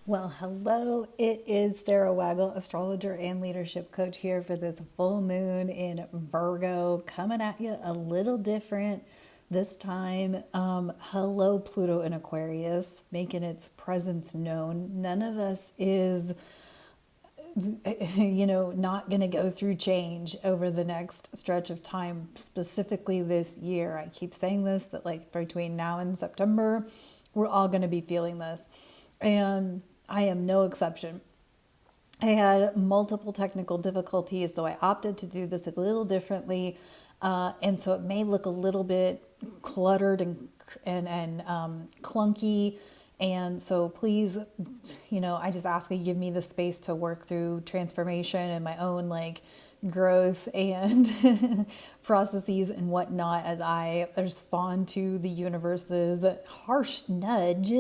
Well, hello. It is Sarah Waggle, astrologer and leadership coach here for this full moon in Virgo, coming at you a little different this time. Hello, Pluto in Aquarius, making its presence known. None of us is, not going to go through change over the next stretch of time, specifically this year. I keep saying this, that like between now and September, we're all going to be feeling this. And I am no exception. I had multiple technical difficulties, so I opted to do this a little differently. And so it may look a little bit cluttered and clunky. And so please, I just ask that you give me the space to work through transformation and my own like growth and processes and whatnot as I respond to the universe's harsh nudge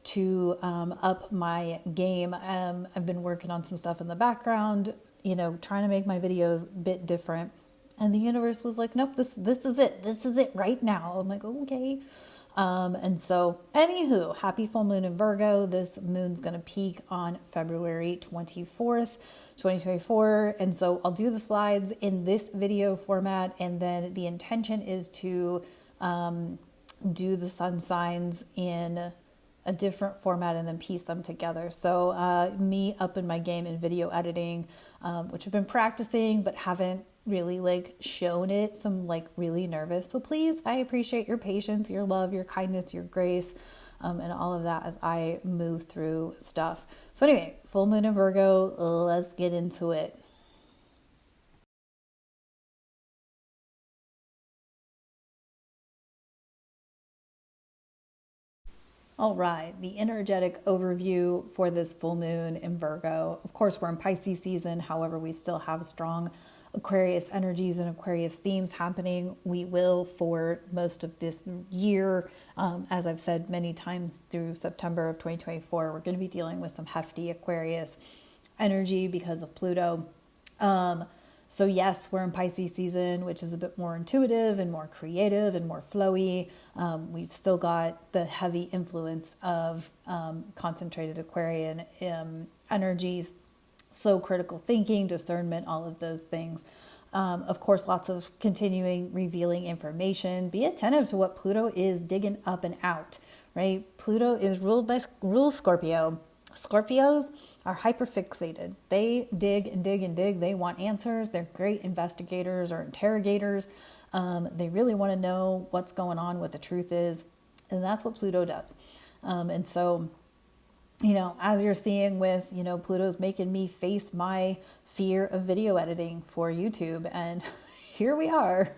to up my game. I've been working on some stuff in the background, trying to make my videos a bit different. And the universe was like, nope, this is it. This is it right now. I'm like, okay. And so, anywho, happy full moon in Virgo. This moon's going to peak on February 24th, 2024. And so I'll do the slides in this video format. And then the intention is to do the sun signs in a different format and then piece them together. So me up in my game in video editing, which I've been practicing but haven't really like shown it. So I'm like really nervous. So please, I appreciate your patience, your love, your kindness, your grace, and all of that as I move through stuff. So anyway, full moon in Virgo, let's get into it. All right, the energetic overview for this full moon in Virgo. Of course, we're in Pisces season. However, we still have strong Aquarius energies and Aquarius themes happening. We will for most of this year. As I've said many times through September of 2024, we're going to be dealing with some hefty Aquarius energy because of Pluto. So yes, we're in Pisces season, which is a bit more intuitive and more creative and more flowy. We've still got the heavy influence of concentrated Aquarian energies, so critical thinking, discernment, all of those things. Of course, lots of continuing revealing information. Be attentive to what Pluto is digging up and out, right? Pluto is rules Scorpio. Scorpios are hyperfixated. They dig and dig and dig. They want answers. They're great investigators or interrogators. They really want to know what's going on, what the truth is. And that's what Pluto does. And so, as you're seeing with, Pluto's making me face my fear of video editing for YouTube. And here we are.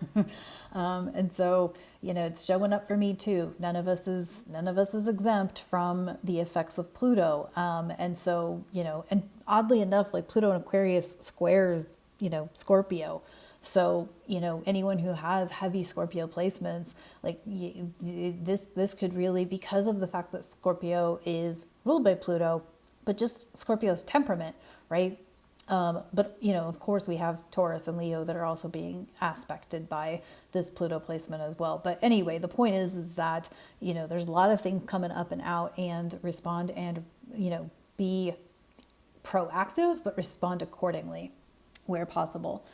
And so, it's showing up for me too. None of us is exempt from the effects of Pluto. And so, and oddly enough, like Pluto and Aquarius squares, Scorpio. So, anyone who has heavy Scorpio placements, like this could really, because of the fact that Scorpio is ruled by Pluto, but just Scorpio's temperament, right? But, of course, we have Taurus and Leo that are also being aspected by this Pluto placement as well. But anyway, the point is that, there's a lot of things coming up and out, and respond and, be proactive, but respond accordingly where possible.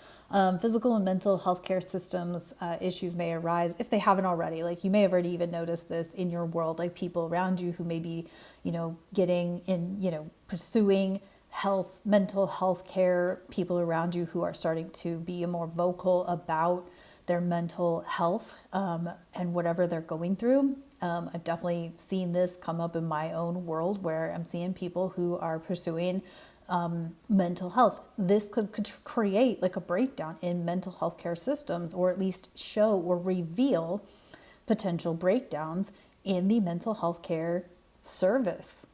Physical and mental healthcare systems issues may arise if they haven't already. Like you may have already even noticed this in your world, like people around you who may be, getting in, pursuing mental health care, people around you who are starting to be more vocal about their mental health and whatever they're going through. I've definitely seen this come up in my own world where I'm seeing people who are pursuing mental health. This could create like a breakdown in mental health care systems, or at least show or reveal potential breakdowns in the mental health care service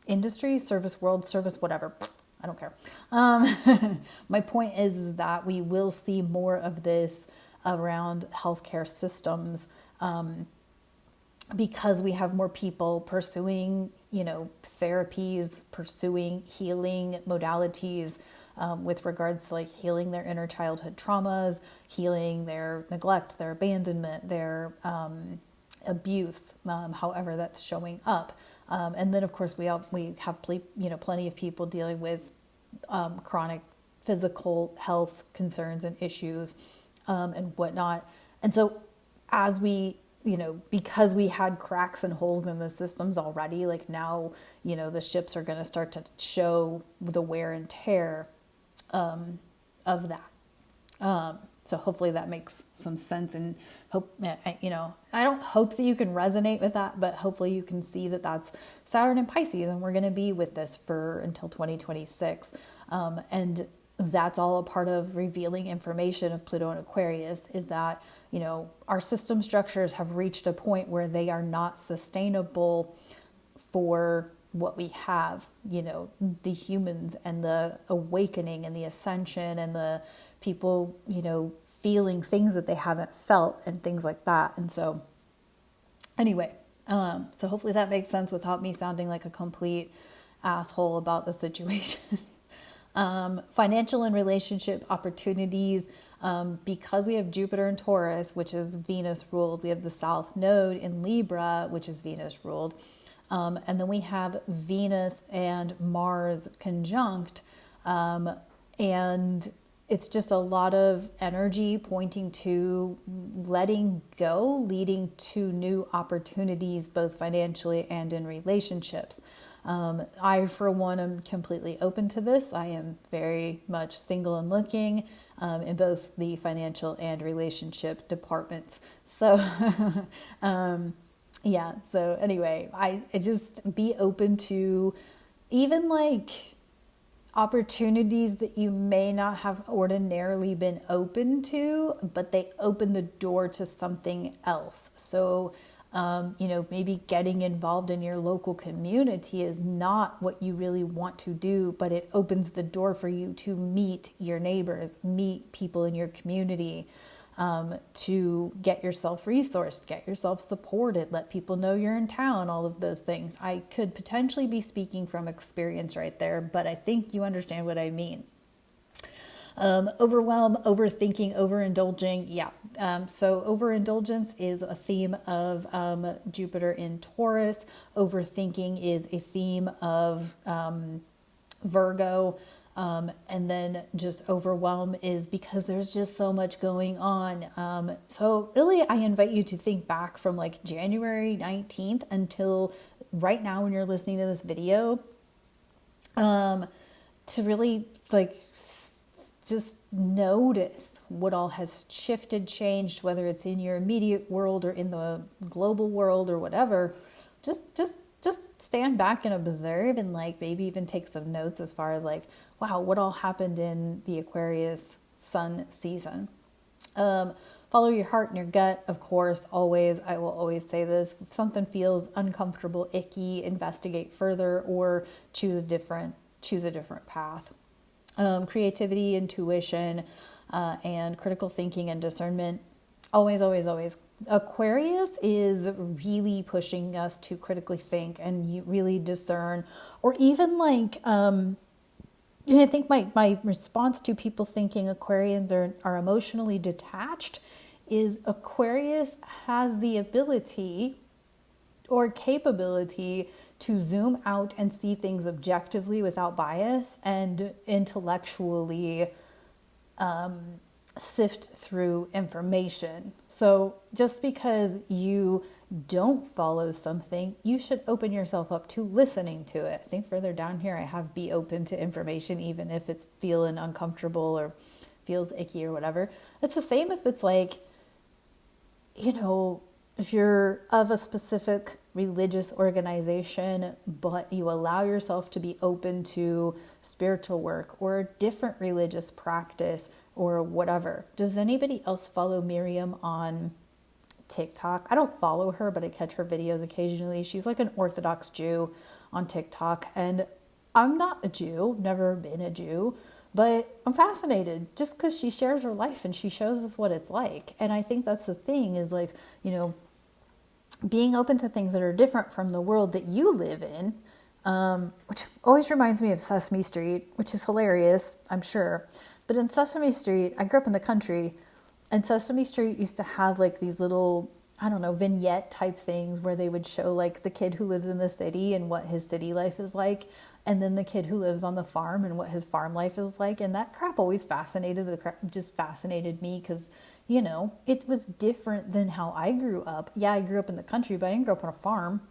industry, service world, service whatever. I don't care. My point is that we will see more of this around healthcare systems because we have more people pursuing, therapies, pursuing healing modalities with regards to like healing their inner childhood traumas, healing their neglect, their abandonment, their abuse, however that's showing up. And then of course we have plenty of people dealing with chronic physical health concerns and issues and whatnot. And so as we, because we had cracks and holes in the systems already, like now, the ships are going to start to show the wear and tear of that. So hopefully that makes some sense, and hope, I don't hope that you can resonate with that, but hopefully you can see that that's Saturn and Pisces, and we're going to be with this for until 2026. And that's all a part of revealing information of Pluto and Aquarius, is that, our system structures have reached a point where they are not sustainable for what we have, the humans and the awakening and the ascension and the people, feeling things that they haven't felt and things like that. And so anyway, so hopefully that makes sense without me sounding like a complete asshole about the situation. Financial and relationship opportunities, because we have Jupiter in Taurus, which is Venus ruled. We have the South Node in Libra, which is Venus ruled. And then we have Venus and Mars conjunct. And it's just a lot of energy pointing to letting go, leading to new opportunities, both financially and in relationships. I, for one, am completely open to this. I am very much single and looking in both the financial and relationship departments. So, yeah. So anyway, I just be open to even like opportunities that you may not have ordinarily been open to, but they open the door to something else. So, maybe getting involved in your local community is not what you really want to do, but it opens the door for you to meet your neighbors, meet people in your community, to get yourself resourced, get yourself supported, let people know you're in town, all of those things. I could potentially be speaking from experience right there, but I think you understand what I mean. Overwhelm, overthinking, overindulging. Yeah. So overindulgence is a theme of Jupiter in Taurus. Overthinking is a theme of Virgo. And then just overwhelm is because there's just so much going on. So really, I invite you to think back from like January 19th until right now when you're listening to this video, to really like just notice what all has shifted, changed, whether it's in your immediate world or in the global world or whatever. Just stand back and observe, and like maybe even take some notes as far as like, wow, what all happened in the Aquarius sun season. Follow your heart and your gut, of course, always. I will always say this. If something feels uncomfortable, icky, investigate further or choose a different path. Creativity, intuition, and critical thinking and discernment. Always, always, always. Aquarius is really pushing us to critically think and you really discern, or even like, I think my response to people thinking Aquarians are emotionally detached is Aquarius has the ability or capability to zoom out and see things objectively without bias and intellectually sift through information. So just because you don't follow something, you should open yourself up to listening to it. I think further down here I have be open to information, even if it's feeling uncomfortable or feels icky or whatever. It's the same if it's like, if you're of a specific religious organization, but you allow yourself to be open to spiritual work or a different religious practice or whatever. Does anybody else follow Miriam on TikTok? I don't follow her, but I catch her videos occasionally. She's like an Orthodox Jew on TikTok, and I'm not a Jew, never been a Jew, but I'm fascinated just because she shares her life and she shows us what it's like. And I think that's the thing is like, being open to things that are different from the world that you live in, which always reminds me of Sesame Street, which is hilarious, I'm sure. But in Sesame Street, I grew up in the country, and Sesame Street used to have like these little I don't know, vignette type things where they would show like the kid who lives in the city and what his city life is like, and then the kid who lives on the farm and what his farm life is like. And that crap always just fascinated me because, you know, it was different than how I grew up. Yeah, I grew up in the country, but I didn't grow up on a farm.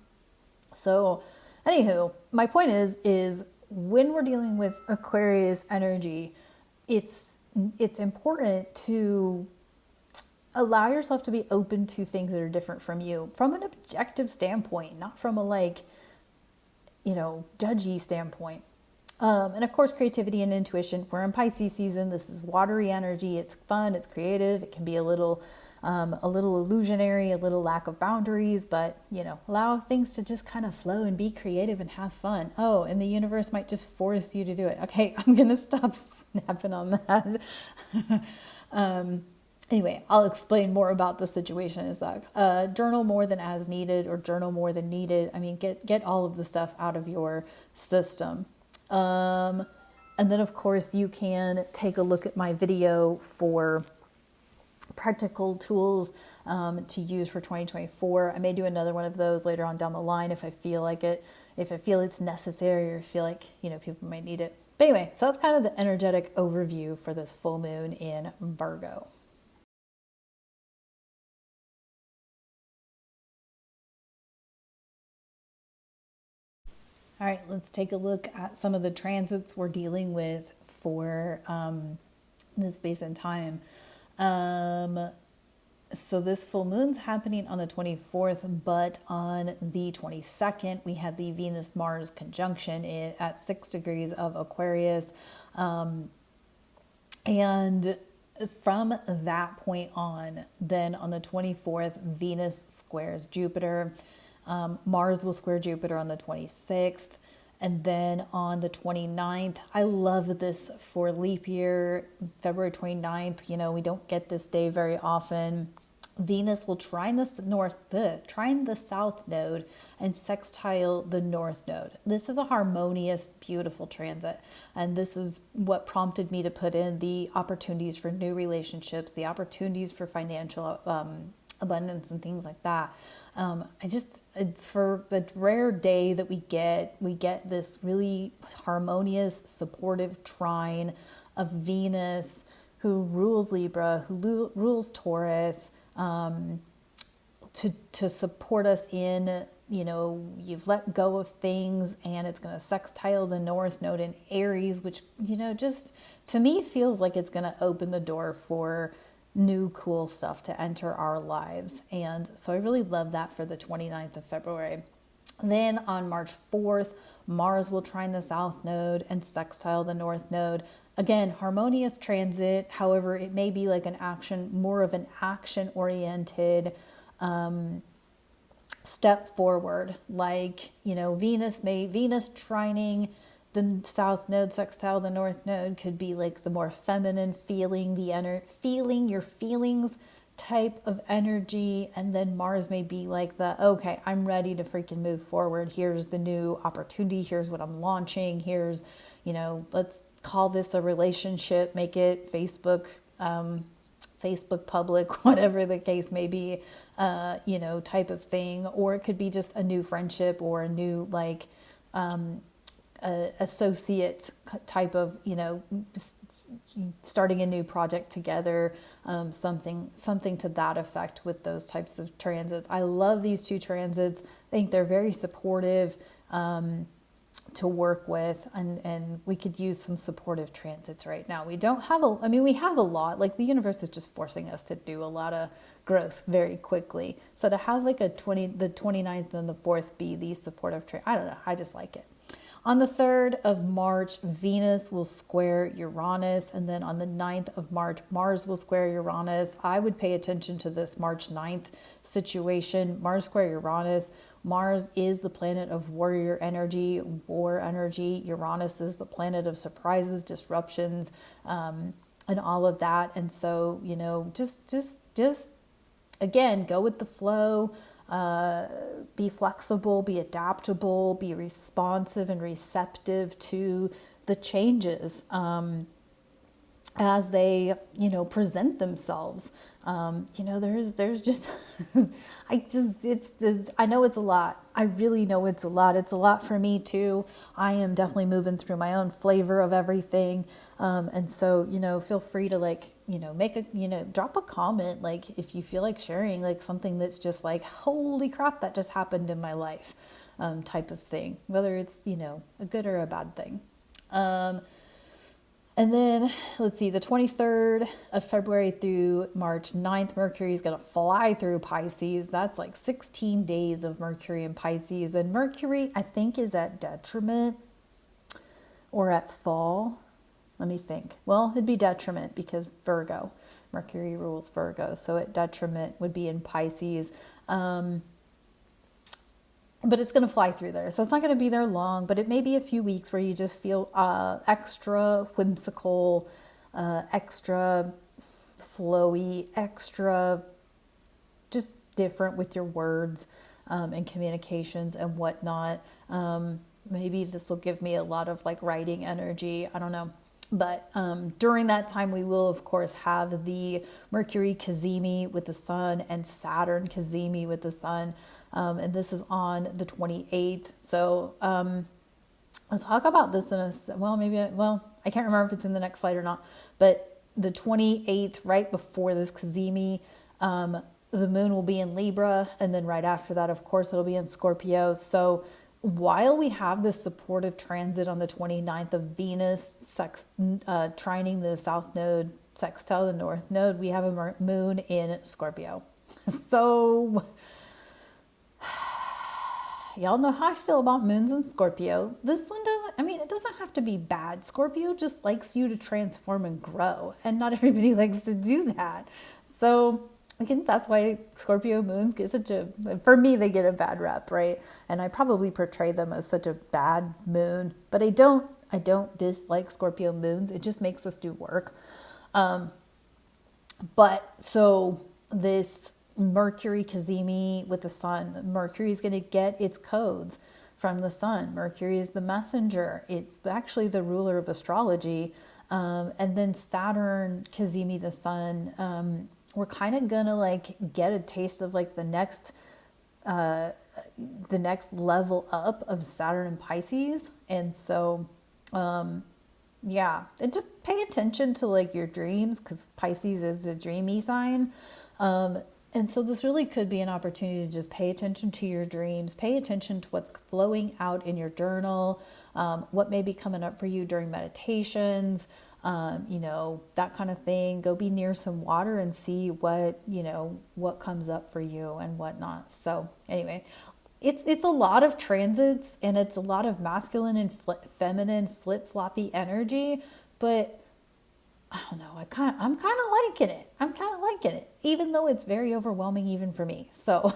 So, anywho, my point is when we're dealing with Aquarius energy, it's important to allow yourself to be open to things that are different from you from an objective standpoint, not from a like, you know, judgy standpoint. And of course, creativity and intuition. We're in Pisces season. This is watery energy. It's fun. It's creative. It can be a little illusionary, a little lack of boundaries, but you know, allow things to just kind of flow and be creative and have fun. Oh, and the universe might just force you to do it. Okay, I'm gonna stop snapping on that. Anyway, I'll explain more about the situation in a sec. Journal more than as needed or journal more than needed. I mean, get all of the stuff out of your system. And then, of course, you can take a look at my video for practical tools to use for 2024. I may do another one of those later on down the line if I feel like it, if I feel it's necessary or feel like, you know, people might need it. But anyway, so that's kind of the energetic overview for this full moon in Virgo. All right, let's take a look at some of the transits we're dealing with for this space and time. So this full moon's happening on the 24th, but on the 22nd, we had the Venus-Mars conjunction at 6 degrees of Aquarius. And from that point on, then on the 24th, Venus squares Jupiter. Mars will square Jupiter on the 26th. And then on the 29th, I love this for leap year, February 29th. You know, we don't get this day very often. Venus will trine the south node and sextile the north node. This is a harmonious, beautiful transit. And this is what prompted me to put in the opportunities for new relationships, the opportunities for financial abundance and things like that. For the rare day that we get this really harmonious, supportive trine of Venus, who rules Libra, who rules Taurus, to support us in, you know, you've let go of things and it's going to sextile the north node in Aries, which, you know, just to me feels like it's going to open the door for new cool stuff to enter our lives. And so I really love that for the 29th of February. Then on March 4th, Mars will trine the south node and sextile the north node. Again, harmonious transit. However, it may be like more of an action oriented step forward. Like, you know, Venus trining the south node sextile the north node could be like the more feminine feeling your feelings type of energy, and then Mars may be like okay, I'm ready to freaking move forward. Here's the new opportunity. Here's what I'm launching. Here's, you know, let's call this a relationship. Make it Facebook public, whatever the case may be, you know, type of thing. Or it could be just a new friendship or a new like associate type of, you know, starting a new project together, something to that effect with those types of transits. I love these two transits. I think they're very supportive to work with, and we could use some supportive transits right now. We have a lot, like the universe is just forcing us to do a lot of growth very quickly. So to have like the 29th and the 4th be these supportive I don't know, I just like it. On the 3rd of March, Venus will square Uranus, and then on the 9th of March, Mars will square Uranus. I would pay attention to this March 9th situation. Mars square Uranus. Mars is the planet of warrior energy, war energy. Uranus is the planet of surprises, disruptions, and all of that. And so, you know, just again, go with the flow. Be flexible, be adaptable, be responsive and receptive to the changes. as they, present themselves. There's just, I know it's a lot. I really know it's a lot. It's a lot for me too. I am definitely moving through my own flavor of everything. And so, feel free to make drop a comment, like if you feel like sharing like something that's just like, holy crap, that just happened in my life, type of thing, whether it's, a good or a bad thing. And then let's see, the 23rd of February through March 9th, Mercury is going to fly through Pisces. That's like 16 days of Mercury in Pisces. And Mercury, I think, is at detriment or at fall. Let me think. Well, it'd be detriment because Virgo. Mercury rules Virgo. So at detriment would be in Pisces. But it's going to fly through there. So it's not going to be there long, but it may be a few weeks where you just feel extra whimsical, extra flowy, extra just different with your words and communications and whatnot. Maybe this will give me a lot of like writing energy. I don't know. But during that time, we will, of course, have the Mercury cazimi with the sun and Saturn cazimi with the sun. And this is on the 28th. So I'll talk about this in I can't remember if it's in the next slide or not. But the 28th, right before this cazimi, the moon will be in Libra. And then right after that, of course, it'll be in Scorpio. So while we have this supportive transit on the 29th of Venus trining the south node, sextile the north node, we have a moon in Scorpio. So y'all know how I feel about moons in Scorpio. This one it doesn't have to be bad. Scorpio just likes you to transform and grow, and not everybody likes to do that. So I think that's why Scorpio moons get for me, they get a bad rep, right? And I probably portray them as such a bad moon, but I don't dislike Scorpio moons. It just makes us do work. But so this Mercury cazimi with the sun, Mercury is going to get its codes from the sun. Mercury is the messenger. It's actually the ruler of astrology. And then Saturn cazimi the sun, we're kind of gonna like get a taste of like the next level up of Saturn and Pisces. And so and just pay attention to like your dreams, because Pisces is a dreamy sign. And so this really could be an opportunity to just pay attention to your dreams, pay attention to what's flowing out in your journal, what may be coming up for you during meditations, that kind of thing. Go be near some water and see what comes up for you and whatnot. So anyway, it's a lot of transits, and it's a lot of masculine and feminine flip-floppy energy, but I don't know. I'm kind of liking it, even though it's very overwhelming even for me. So,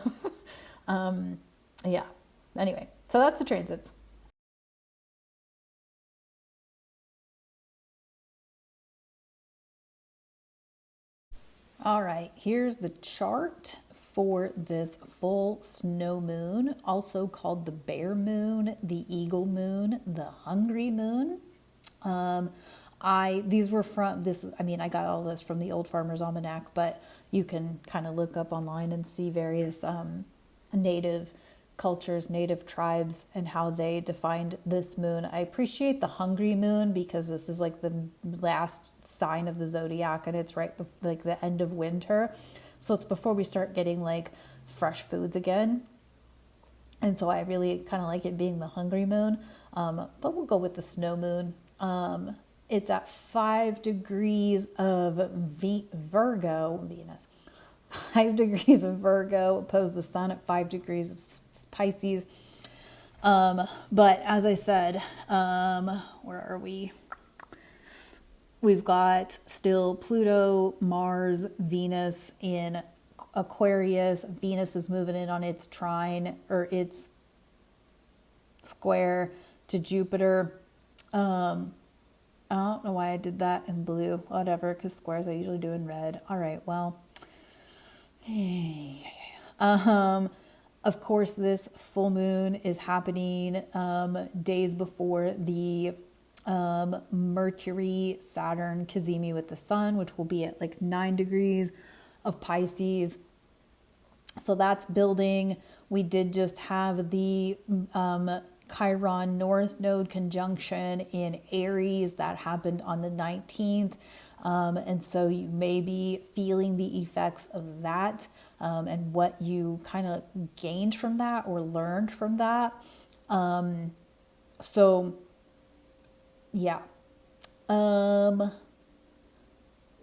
yeah. Anyway, so that's the transits. All right, here's the chart for this full snow moon, also called the bear moon, the eagle moon, the hungry moon. These were from this, I got all this from the Old Farmer's Almanac, but you can kind of look up online and see various native cultures, native tribes, and how they defined this moon. I appreciate the hungry moon because this is like the last sign of the zodiac, and it's right like the end of winter. So it's before we start getting like fresh foods again. And so I really kind of like it being the hungry moon. But we'll go with the snow moon. It's at 5 degrees of Virgo, Venus. 5 degrees of Virgo, opposed the sun at 5 degrees of Pisces. But as I said, where are we? We've got still Pluto, Mars, Venus in Aquarius. Venus is moving in on its trine, or its square to Jupiter. I don't know why I did that in blue, whatever, because squares I usually do in red. All right, well, of course, this full moon is happening days before the Mercury, Saturn, Cazimi with the sun, which will be at like 9 degrees of Pisces. So that's building. We did just have the Chiron North Node conjunction in Aries that happened on the 19th. And so you may be feeling the effects of that and what you kind of gained from that or learned from that. So, yeah.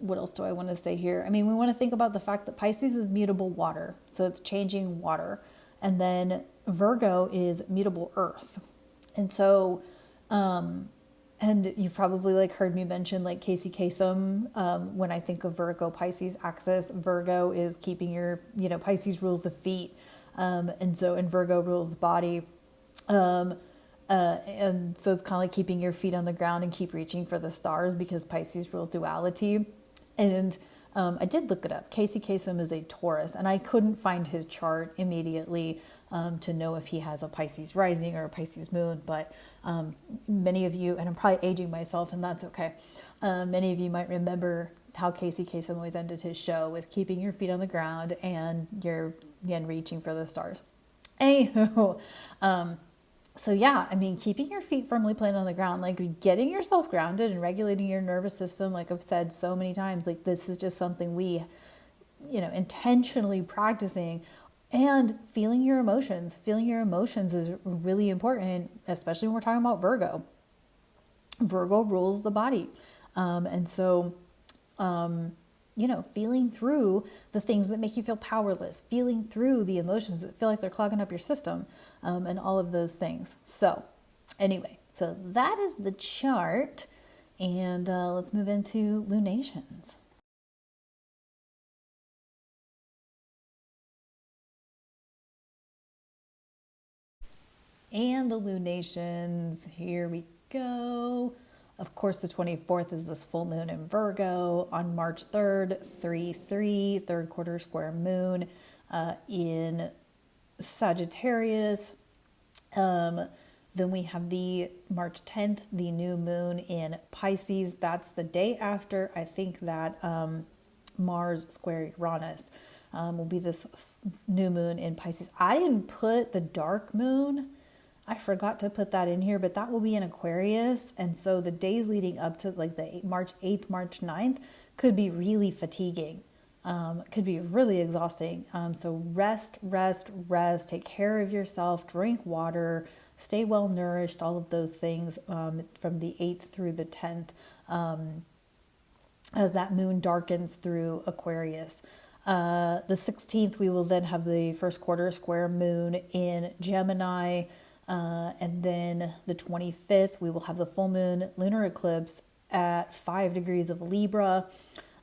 What else do I want to say here? I mean, we want to think about the fact that Pisces is mutable water, so it's changing water. And then Virgo is mutable earth. And so, and you've probably like heard me mention like Casey Kasem. When I think of Virgo Pisces axis, Virgo is keeping your, Pisces rules the feet. And Virgo rules the body. And so it's kind of like keeping your feet on the ground and keep reaching for the stars because Pisces rules duality. And I did look it up. Casey Kasem is a Taurus, and I couldn't find his chart immediately to know if he has a Pisces rising or a Pisces moon. But many of you, and I'm probably aging myself, and that's okay. Many of you might remember how Casey Kasem always ended his show with keeping your feet on the ground and you're again reaching for the stars. Anywho, so yeah, I mean, keeping your feet firmly planted on the ground, like getting yourself grounded and regulating your nervous system, like I've said so many times, like this is just something we, intentionally practicing, and feeling your emotions. Feeling your emotions is really important, especially when we're talking about Virgo. Virgo rules the body. Feeling through the things that make you feel powerless, feeling through the emotions that feel like they're clogging up your system, and all of those things. So anyway, so that is the chart, and let's move into lunations. And the lunations, here we go. Of course, the 24th is this full moon in Virgo. On March 3rd, 3/3, third quarter square moon in Sagittarius. Then we have the March 10th, the new moon in Pisces. That's the day after, I think that Mars square Uranus will be this new moon in Pisces. I didn't put the dark moon. I forgot to put that in here, but that will be in Aquarius. And so the days leading up to like the March 8th, March 9th could be really fatiguing. Could be really exhausting. So rest, take care of yourself, drink water, stay well nourished, all of those things from the 8th through the 10th as that moon darkens through Aquarius. The 16th, we will then have the first quarter square moon in Gemini. And then the 25th, we will have the full moon lunar eclipse at 5 degrees of Libra.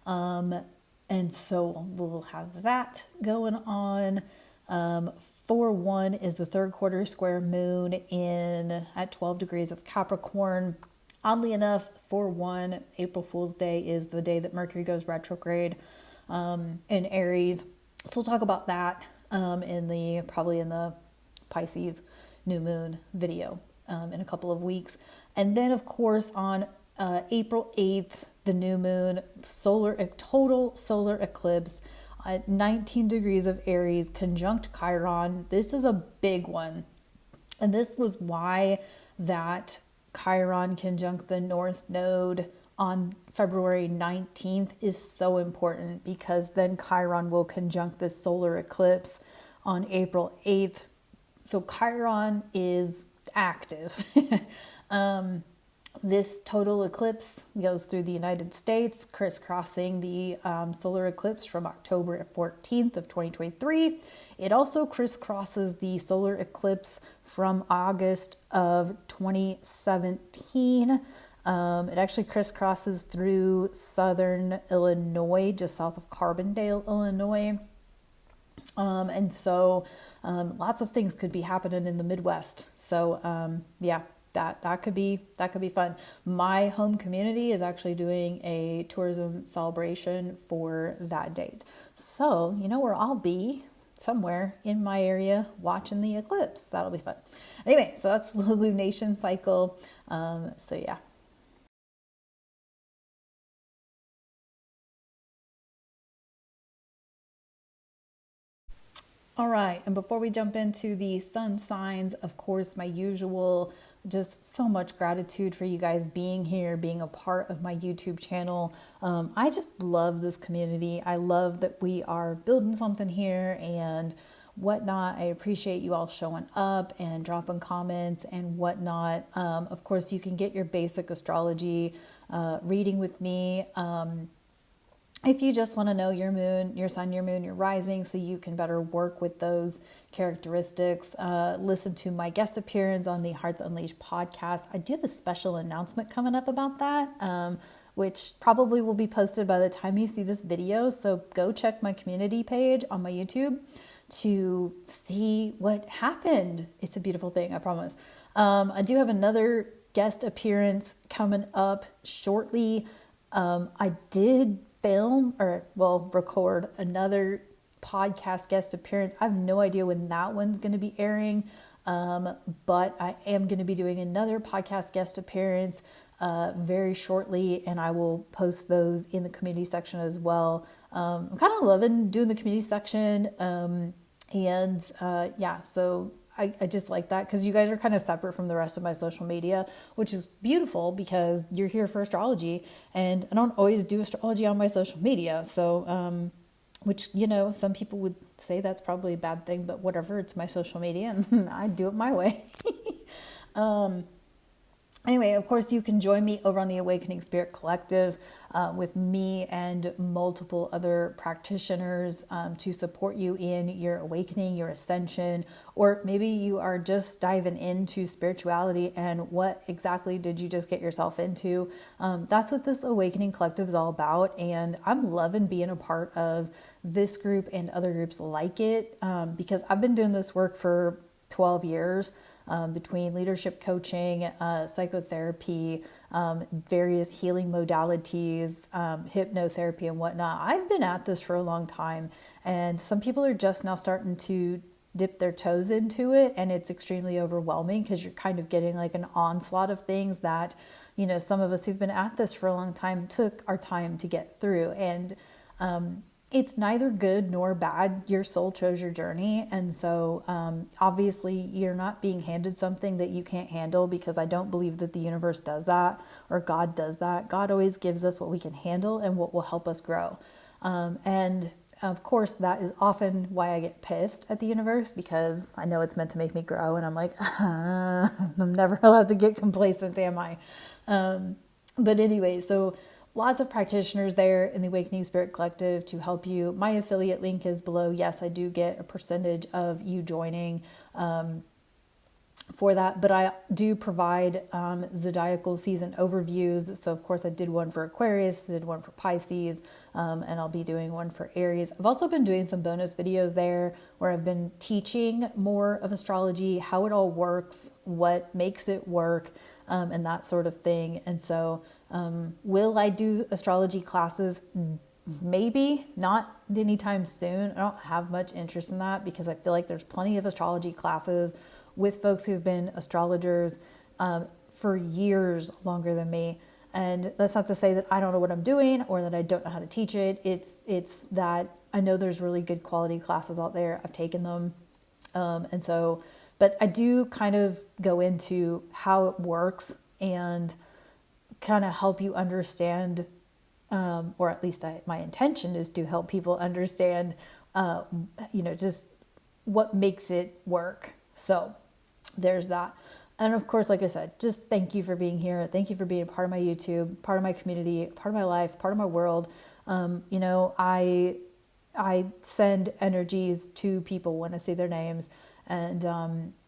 And so we'll have that going on. 4/1 is the third quarter square moon at 12 degrees of Capricorn. Oddly enough, 4/1, April Fool's Day, is the day that Mercury goes retrograde in Aries. So we'll talk about that probably in the Pisces new moon video in a couple of weeks. And then of course on April 8th, the new moon, total solar eclipse at 19 degrees of Aries, conjunct Chiron. This is a big one. And this was why that Chiron conjunct the North Node on February 19th is so important, because then Chiron will conjunct this solar eclipse on April 8th. So Chiron is active. This total eclipse goes through the United States, crisscrossing the solar eclipse from October 14th of 2023. It also crisscrosses the solar eclipse from August of 2017. It actually crisscrosses through southern Illinois, just south of Carbondale, Illinois. And so lots of things could be happening in the Midwest. So yeah, that could be fun. My home community is actually doing a tourism celebration for that date. So where I'll be, somewhere in my area watching the eclipse. That'll be fun. Anyway, so that's the lunation cycle. So yeah. All right, and before we jump into the sun signs, of course, my usual, just so much gratitude for you guys being here, being a part of my YouTube channel. I just love this community. I love that we are building something here and whatnot. I appreciate you all showing up and dropping comments and whatnot. Of course, you can get your basic astrology reading with me. If you just want to know your moon, your sun, your moon, your rising, so you can better work with those characteristics, listen to my guest appearance on the Hearts Unleashed podcast. I do have a special announcement coming up about that, which probably will be posted by the time you see this video. So go check my community page on my YouTube to see what happened. It's a beautiful thing, I promise. I do have another guest appearance coming up shortly. I did record another podcast guest appearance. I have no idea when that one's going to be airing, but I am going to be doing another podcast guest appearance very shortly, and I will post those in the community section as well. I'm kind of loving doing the community section, so I just like that because you guys are kind of separate from the rest of my social media, which is beautiful because you're here for astrology, and I don't always do astrology on my social media. So, which, some people would say that's probably a bad thing, but whatever, it's my social media and I do it my way. Anyway, of course, you can join me over on the Awakening Spirit Collective with me and multiple other practitioners to support you in your awakening, your ascension, or maybe you are just diving into spirituality and what exactly did you just get yourself into? That's what this Awakening Collective is all about, and I'm loving being a part of this group and other groups like it because I've been doing this work for 12 years. Between leadership coaching, psychotherapy, various healing modalities, hypnotherapy and whatnot. I've been at this for a long time, and some people are just now starting to dip their toes into it, and it's extremely overwhelming because you're kind of getting like an onslaught of things that, some of us who've been at this for a long time took our time to get through. And it's neither good nor bad. Your soul chose your journey. And so obviously you're not being handed something that you can't handle, because I don't believe that the universe does that or God does that. God always gives us what we can handle and what will help us grow. And of course, that is often why I get pissed at the universe, because I know it's meant to make me grow. And I'm like, I'm never allowed to get complacent, am I? But anyway, so lots of practitioners there in the Awakening Spirit Collective to help you. My affiliate link is below. Yes, I do get a percentage of you joining for that, but I do provide zodiacal season overviews. So of course I did one for Aquarius, did one for Pisces, and I'll be doing one for Aries. I've also been doing some bonus videos there where I've been teaching more of astrology, how it all works, what makes it work, and that sort of thing. And so will I do astrology classes? Maybe not anytime soon. I don't have much interest in that because I feel like there's plenty of astrology classes with folks who've been astrologers for years longer than me. And that's not to say that I don't know what I'm doing or that I don't know how to teach it. It's that I know there's really good quality classes out there. I've taken them. But I do kind of go into how it works and kind of help you understand, or at least my intention is to help people understand, just what makes it work. So there's that. And of course, like I said, just thank you for being here. Thank you for being a part of my YouTube, part of my community, part of my life, part of my world. I send energies to people when I see their names. And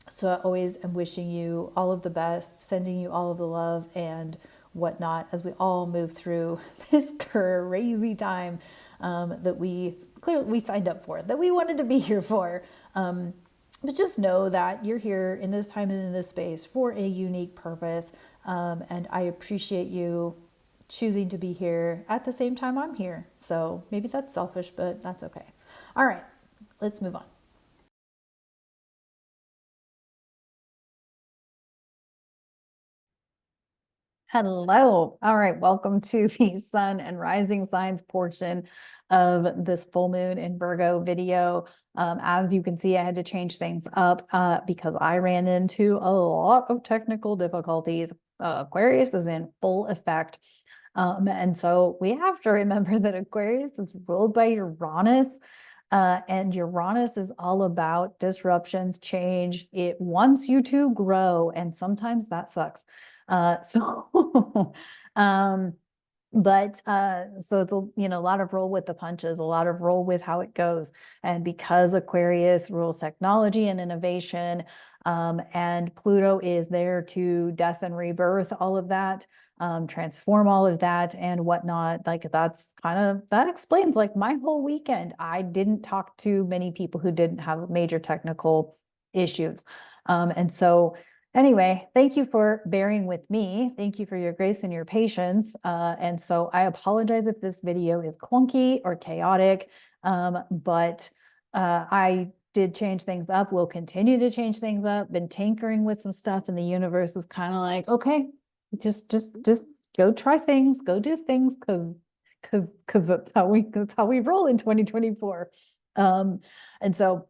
so I always am wishing you all of the best, sending you all of the love and whatnot as we all move through this crazy time that we signed up for, that we wanted to be here for. But just know that you're here in this time and in this space for a unique purpose. And I appreciate you choosing to be here at the same time I'm here. So maybe that's selfish, but that's okay. All right, let's move on. Hello. All right. Welcome to the sun and rising signs portion of this full moon in Virgo video. As you can see, I had to change things up because I ran into a lot of technical difficulties. Aquarius is in full effect. And so we have to remember that Aquarius is ruled by Uranus. And Uranus is all about disruptions, change. It wants you to grow, and sometimes that sucks. So, um, so it's a lot of roll with the punches, a lot of roll with how it goes. And because Aquarius rules technology and innovation, and Pluto is there to death and rebirth, all of that, transform all of that and whatnot. Like that explains like my whole weekend. I didn't talk to many people who didn't have major technical issues. And so anyway, thank you for bearing with me. Thank you for your grace and your patience. And so I apologize if this video is clunky or chaotic, but I did change things up. We'll continue to change things up. Been tinkering with some stuff, and the universe is kind of like, okay, just go try things, go do things, because that's how we roll in 2024. And so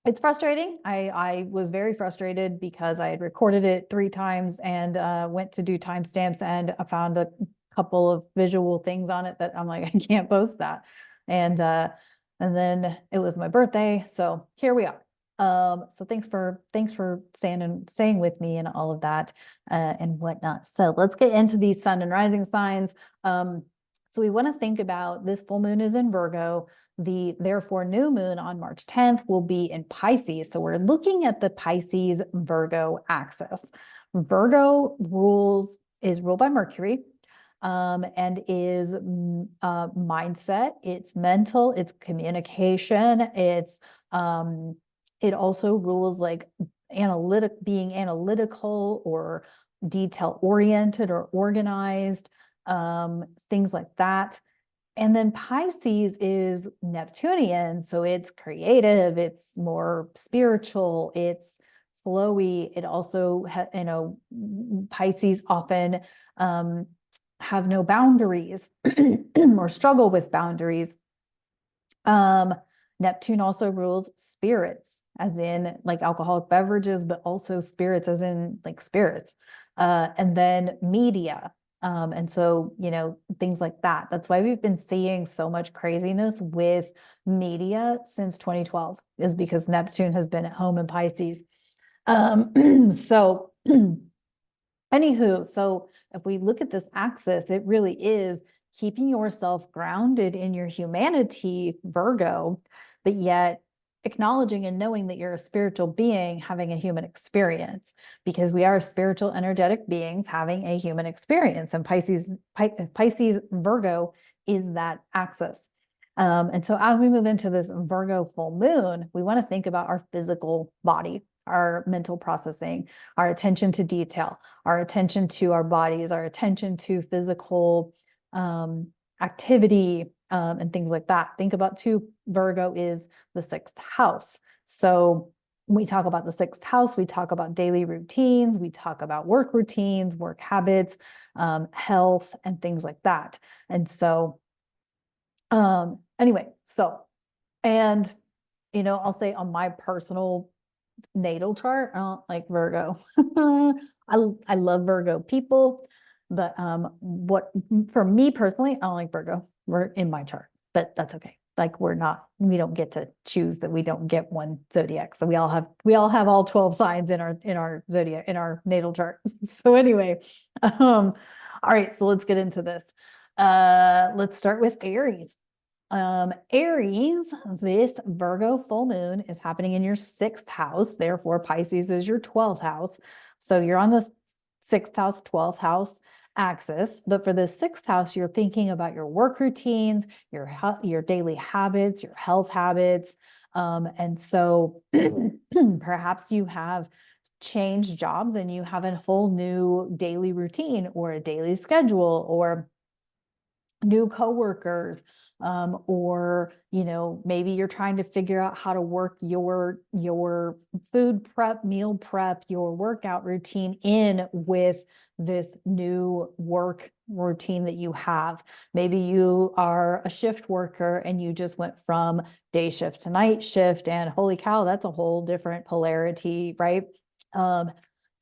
it's frustrating. I was very frustrated because I had recorded it 3 times and went to do timestamps, and I found a couple of visual things on it that I'm like, I can't post that. And then it was my birthday, so here we are. So thanks for staying with me and all of that and whatnot. So let's get into these sun and rising signs. So we want to think about this full moon is in Virgo. The therefore new moon on March 10th will be in Pisces. So we're looking at the Pisces Virgo axis. Virgo is ruled by Mercury, and is mindset, it's mental, it's communication, it also rules like being analytical or detail oriented or organized, things like that. And then Pisces is Neptunian, so it's creative, it's more spiritual, it's flowy. It also, Pisces often have no boundaries or struggle with boundaries. Neptune also rules spirits, as in like alcoholic beverages, but also spirits, as in like spirits. And then media. And so, things like that. That's why we've been seeing so much craziness with media since 2012, is because Neptune has been at home in Pisces. So, anywho, so if we look at this axis, it really is keeping yourself grounded in your humanity, Virgo, but yet acknowledging and knowing that you're a spiritual being having a human experience, because we are spiritual, energetic beings having a human experience. And Pisces Virgo is that axis. And so as we move into this Virgo full moon, we want to think about our physical body, our mental processing, our attention to detail, our attention to our bodies, our attention to physical activity, and things like that. Think about too, Virgo is the 6th house. So when we talk about the 6th house, we talk about daily routines, we talk about work routines, work habits, health, and things like that. And so anyway, and I'll say on my personal natal chart, I don't like Virgo. I love Virgo people, but what for me personally, I don't like Virgo. We're in my chart, but that's okay. Like we don't get to choose that we don't get one zodiac. So we all have all 12 signs in our zodiac, in our natal chart. So anyway, all right, so let's get into this. Let's start with Aries. Aries, this Virgo full moon is happening in your 6th house. Therefore, Pisces is your 12th house. So you're on the 6th house, 12th house axis. But for the 6th house, you're thinking about your work routines, your daily habits, your health habits. And so perhaps you have changed jobs and you have a whole new daily routine or a daily schedule, or new coworkers, or maybe you're trying to figure out how to work your food prep, meal prep, your workout routine in with this new work routine that you have. Maybe you are a shift worker and you just went from day shift to night shift, and holy cow, that's a whole different polarity, right?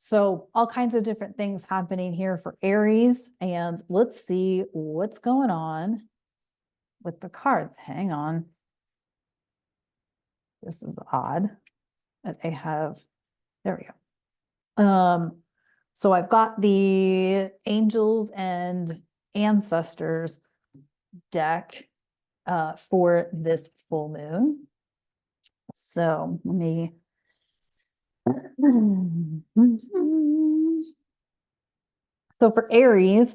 So all kinds of different things happening here for Aries, and let's see what's going on with the cards. Hang on. This is odd that they have, there we go. So I've got the Angels and Ancestors deck for this full moon. So let me so for Aries,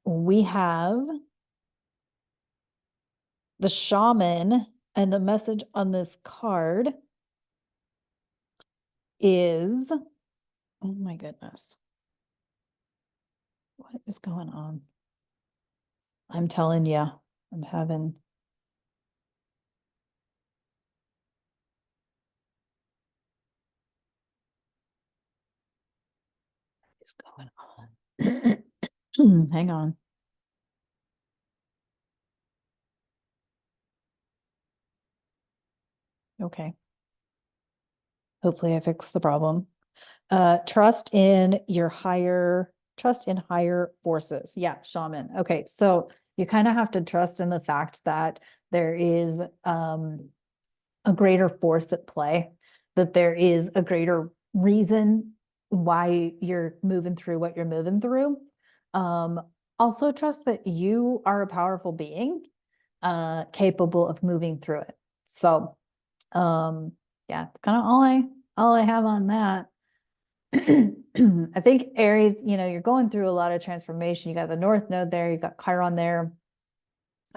we have the Shaman, and the message on this card is, oh my goodness, what is going on? I'm telling you, I'm having, what is going on? Hang on. Okay. Hopefully I fixed the problem. Trust in higher forces. Yeah, shaman. Okay, so you kind of have to trust in the fact that there is a greater force at play, that there is a greater reason why you're moving through what you're moving through. Also trust that you are a powerful being, capable of moving through it. So, yeah, it's kind of all I have on that. I think Aries, you're going through a lot of transformation. You got the North Node there, you got Chiron there,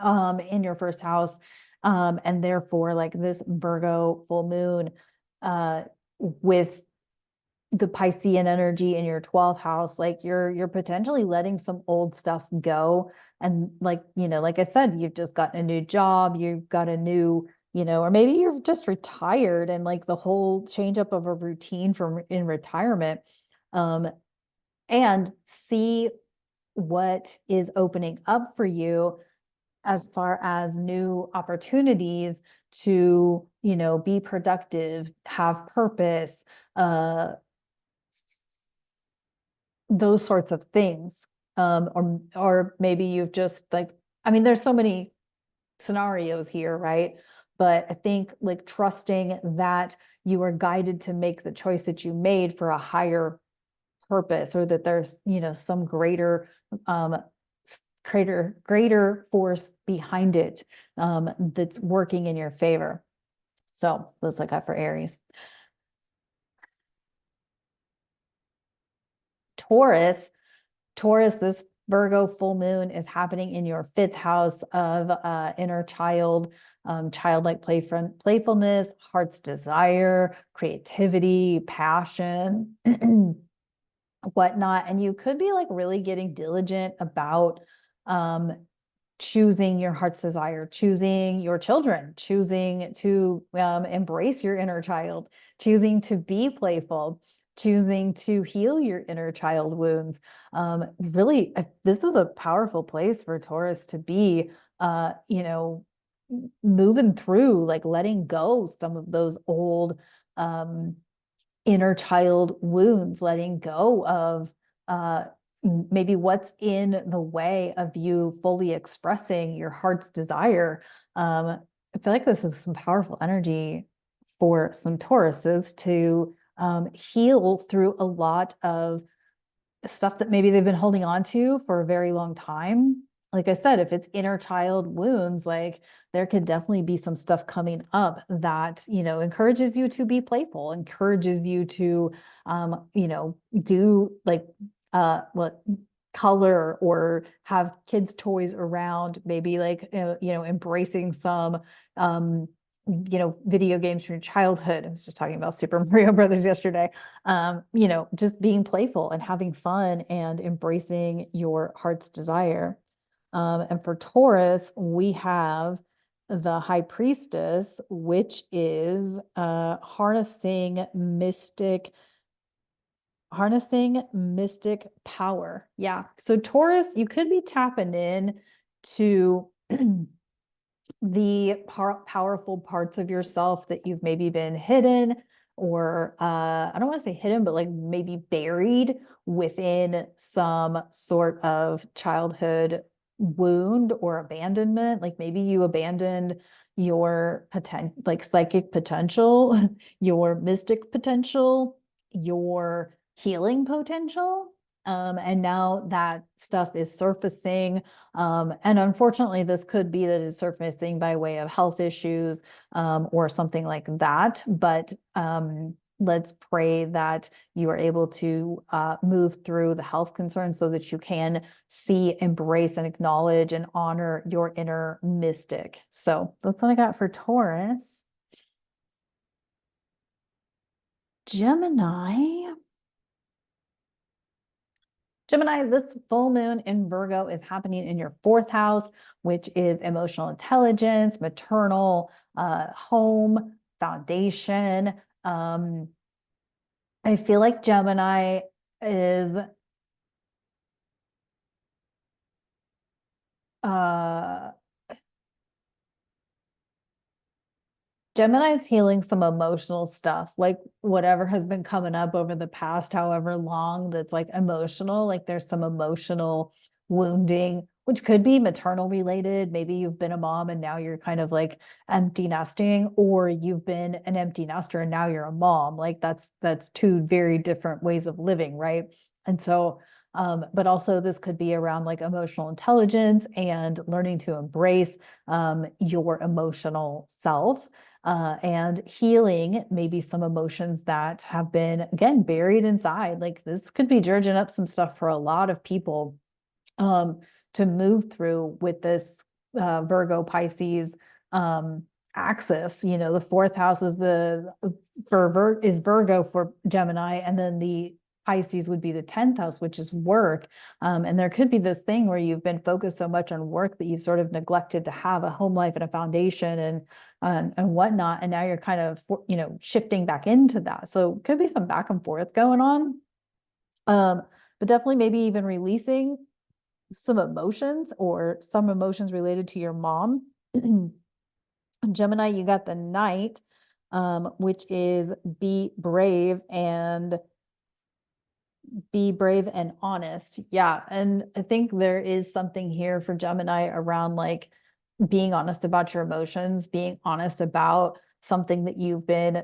in your first house. And therefore, like this Virgo full moon, with the Piscean energy in your 12th house, like you're potentially letting some old stuff go. And like I said, you've just gotten a new job, you've got a new, or maybe you're just retired, and like the whole change up of a routine from in retirement, and see what is opening up for you as far as new opportunities to, be productive, have purpose, those sorts of things. Or maybe you've just like, I mean, there's so many scenarios here, right? But I think like trusting that you are guided to make the choice that you made for a higher purpose, or that there's, some greater force behind it, that's working in your favor. So those I got for Aries. Taurus, this Virgo full moon is happening in your 5th house of inner child, childlike playfulness, heart's desire, creativity, passion, whatnot. And you could be like really getting diligent about choosing your heart's desire, choosing your children, choosing to embrace your inner child, choosing to be playful, choosing to heal your inner child wounds. Really, this is a powerful place for Taurus to be, moving through, like letting go some of those old inner child wounds, letting go of maybe what's in the way of you fully expressing your heart's desire. I feel like this is some powerful energy for some Tauruses to heal through a lot of stuff that maybe they've been holding on to for a very long time. Like I said, if it's inner child wounds, like there could definitely be some stuff coming up that, encourages you to be playful, encourages you to, do like, what color or have kids' toys around, maybe like, embracing some, video games from your childhood. I was just talking about Super Mario Brothers yesterday. Just being playful and having fun and embracing your heart's desire. And for Taurus, we have the High Priestess, which is harnessing mystic power. Yeah. So Taurus, you could be tapping in to the powerful parts of yourself that you've maybe been hidden, or I don't want to say hidden, but like maybe buried within some sort of childhood wound or abandonment. Like maybe you abandoned your like psychic potential, your mystic potential, your healing potential. And now that stuff is surfacing. And unfortunately, this could be that it's surfacing by way of health issues, or something like that. But let's pray that you are able to move through the health concerns so that you can see, embrace, and acknowledge and honor your inner mystic. So that's what I got for Taurus. Gemini. Gemini, this full moon in Virgo is happening in your fourth house, which is emotional intelligence, maternal, home, foundation. I feel like Gemini is uh Gemini's healing some emotional stuff, like whatever has been coming up over the past however long that's like emotional, like there's some emotional wounding, which could be maternal related. Maybe you've been a mom and now you're kind of like empty nesting, or you've been an empty nester and now you're a mom. Like that's two very different ways of living, right? And so but also this could be around like emotional intelligence and learning to embrace your emotional self, and healing maybe some emotions that have been, again, buried inside. Like this could be dredging up some stuff for a lot of people to move through with this Virgo Pisces axis. You know, the fourth house is is Virgo for Gemini, and then the Pisces would be the 10th house, which is work. And there could be this thing where you've been focused so much on work that you've sort of neglected to have a home life and a foundation and whatnot. And now you're kind of, shifting back into that. So could be some back and forth going on. But definitely maybe even releasing some emotions or some emotions related to your mom. Gemini, you got the Knight, which is be brave and honest. Yeah. And I think there is something here for Gemini around like being honest about your emotions, being honest about something that you've been,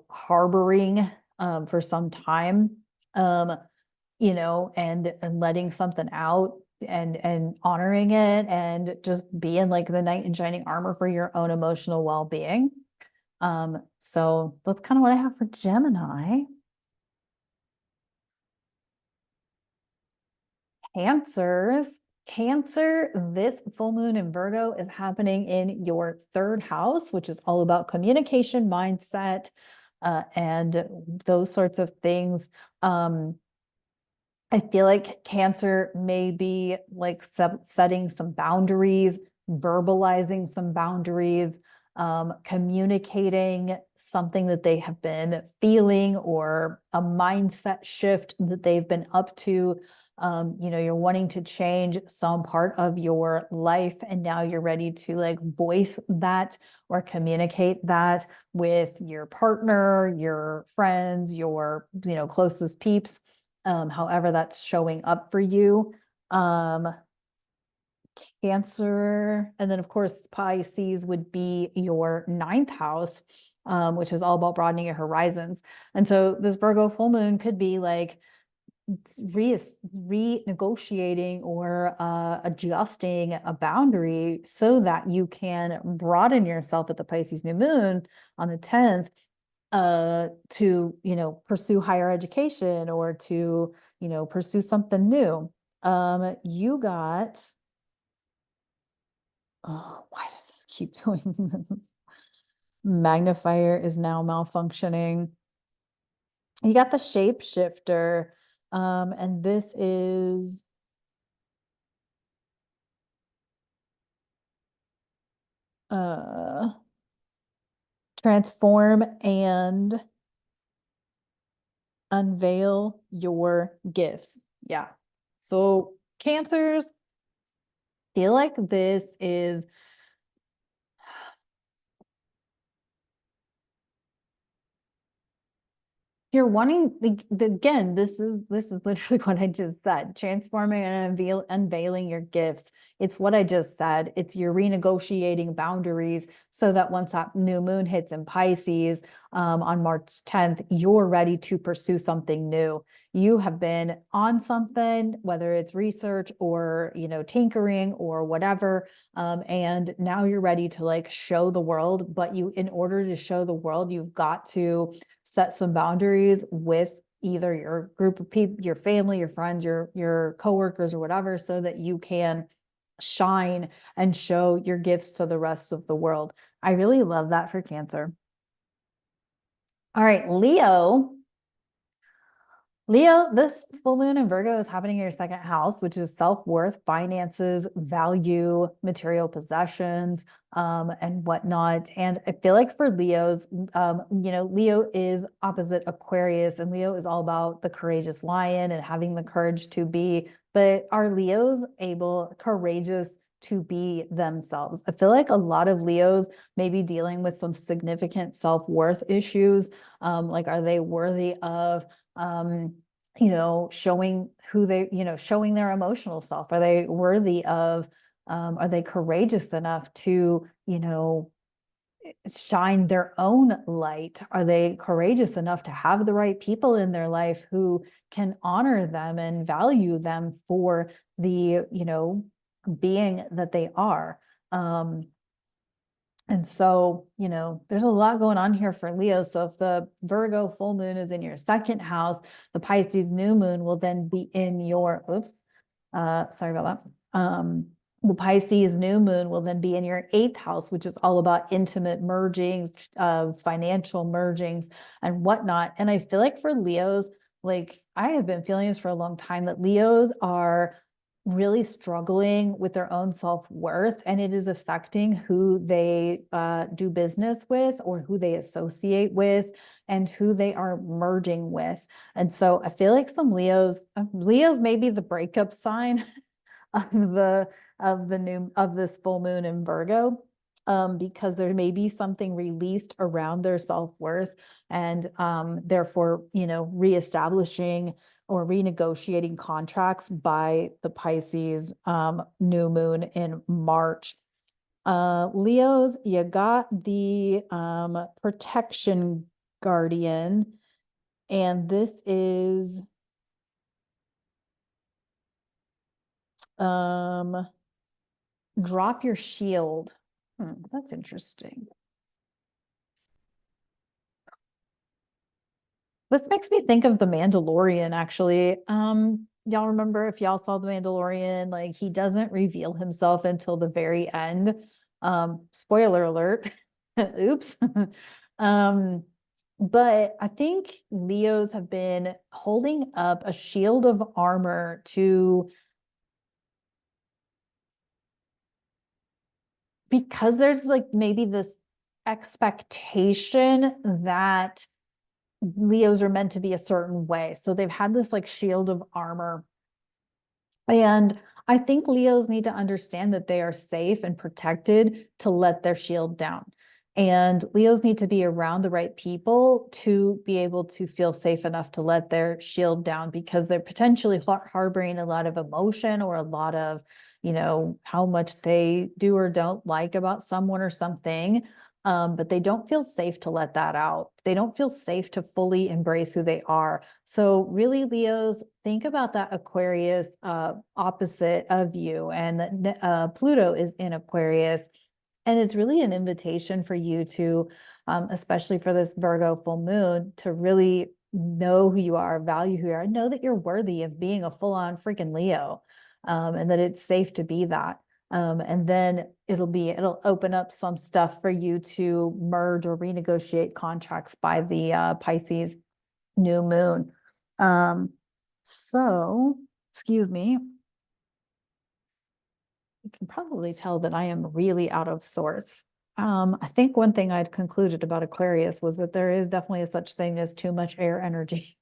harboring for some time. And letting something out and honoring it and just being like the knight in shining armor for your own emotional well-being. So that's kind of what I have for Gemini. Cancer, this full moon in Virgo is happening in your third house, which is all about communication, mindset, and those sorts of things. I feel like Cancer may be like setting some boundaries, verbalizing some boundaries, communicating something that they have been feeling or a mindset shift that they've been up to. You're wanting to change some part of your life and now you're ready to like voice that or communicate that with your partner, your friends, your, closest peeps. However that's showing up for you. Cancer, and then of course Pisces would be your ninth house, which is all about broadening your horizons. And so this Virgo full moon could be like renegotiating or adjusting a boundary so that you can broaden yourself at the Pisces new moon on the 10th, to pursue higher education or to pursue something new. You got, oh, why does this keep doing magnifier is now malfunctioning. You got the shapeshifter, and this is uh, transform and unveil your gifts. Yeah. So Cancers, feel like this is you're wanting again, this is literally what I just said. Transforming and unveiling your gifts. It's what I just said. It's you're renegotiating boundaries so that once that new moon hits in Pisces on March 10th, you're ready to pursue something new. You have been on something, whether it's research or tinkering or whatever, and now you're ready to like show the world. But in order to show the world, you've got to set some boundaries with either your group of people, your family, your friends, your coworkers or whatever, so that you can shine and show your gifts to the rest of the world. I really love that for Cancer. All right, Leo. Leo, this full moon in Virgo is happening in your second house, which is self-worth, finances, value, material possessions, and whatnot. And I feel like for Leos, Leo is opposite Aquarius, and Leo is all about the courageous lion and having the courage to be. But are Leos courageous to be themselves? I feel like a lot of Leos may be dealing with some significant self-worth issues. Like, are they worthy of showing showing their emotional self? Are they worthy of, are they courageous enough to, shine their own light? Are they courageous enough to have the right people in their life who can honor them and value them for the, being that they are? And so, there's a lot going on here for Leo. So if the Virgo full moon is in your second house, the Pisces new moon will then be in your, sorry about that. The Pisces new moon will then be in your eighth house, which is all about intimate mergings, financial mergings and whatnot. And I feel like for Leos, like I have been feeling this for a long time, that Leos are really struggling with their own self-worth, and it is affecting who they do business with or who they associate with and who they are merging with. And so I feel like some Leos may be the breakup sign of this full moon in Virgo, because there may be something released around their self-worth, and therefore, reestablishing or renegotiating contracts by the Pisces new moon in March. Leos, you got the protection guardian, and this is drop your shield. That's interesting. This makes me think of The Mandalorian, actually. Y'all remember, if y'all saw The Mandalorian, like he doesn't reveal himself until the very end. Spoiler alert. Oops. But I think Leos have been holding up a shield of armor because there's like maybe this expectation that Leos are meant to be a certain way. So they've had this like shield of armor. And I think Leos need to understand that they are safe and protected to let their shield down. And Leos need to be around the right people to be able to feel safe enough to let their shield down, because they're potentially harboring a lot of emotion or a lot of, how much they do or don't like about someone or something. But they don't feel safe to let that out. They don't feel safe to fully embrace who they are. So really, Leos, think about that Aquarius opposite of you. And Pluto is in Aquarius. And it's really an invitation for you to, especially for this Virgo full moon, to really know who you are, value who you are, know that you're worthy of being a full-on freaking Leo, and that it's safe to be that. And then it'll open up some stuff for you to merge or renegotiate contracts by the Pisces new moon. So, excuse me. You can probably tell that I am really out of sorts. I think one thing I'd concluded about Aquarius was that there is definitely a such thing as too much air energy.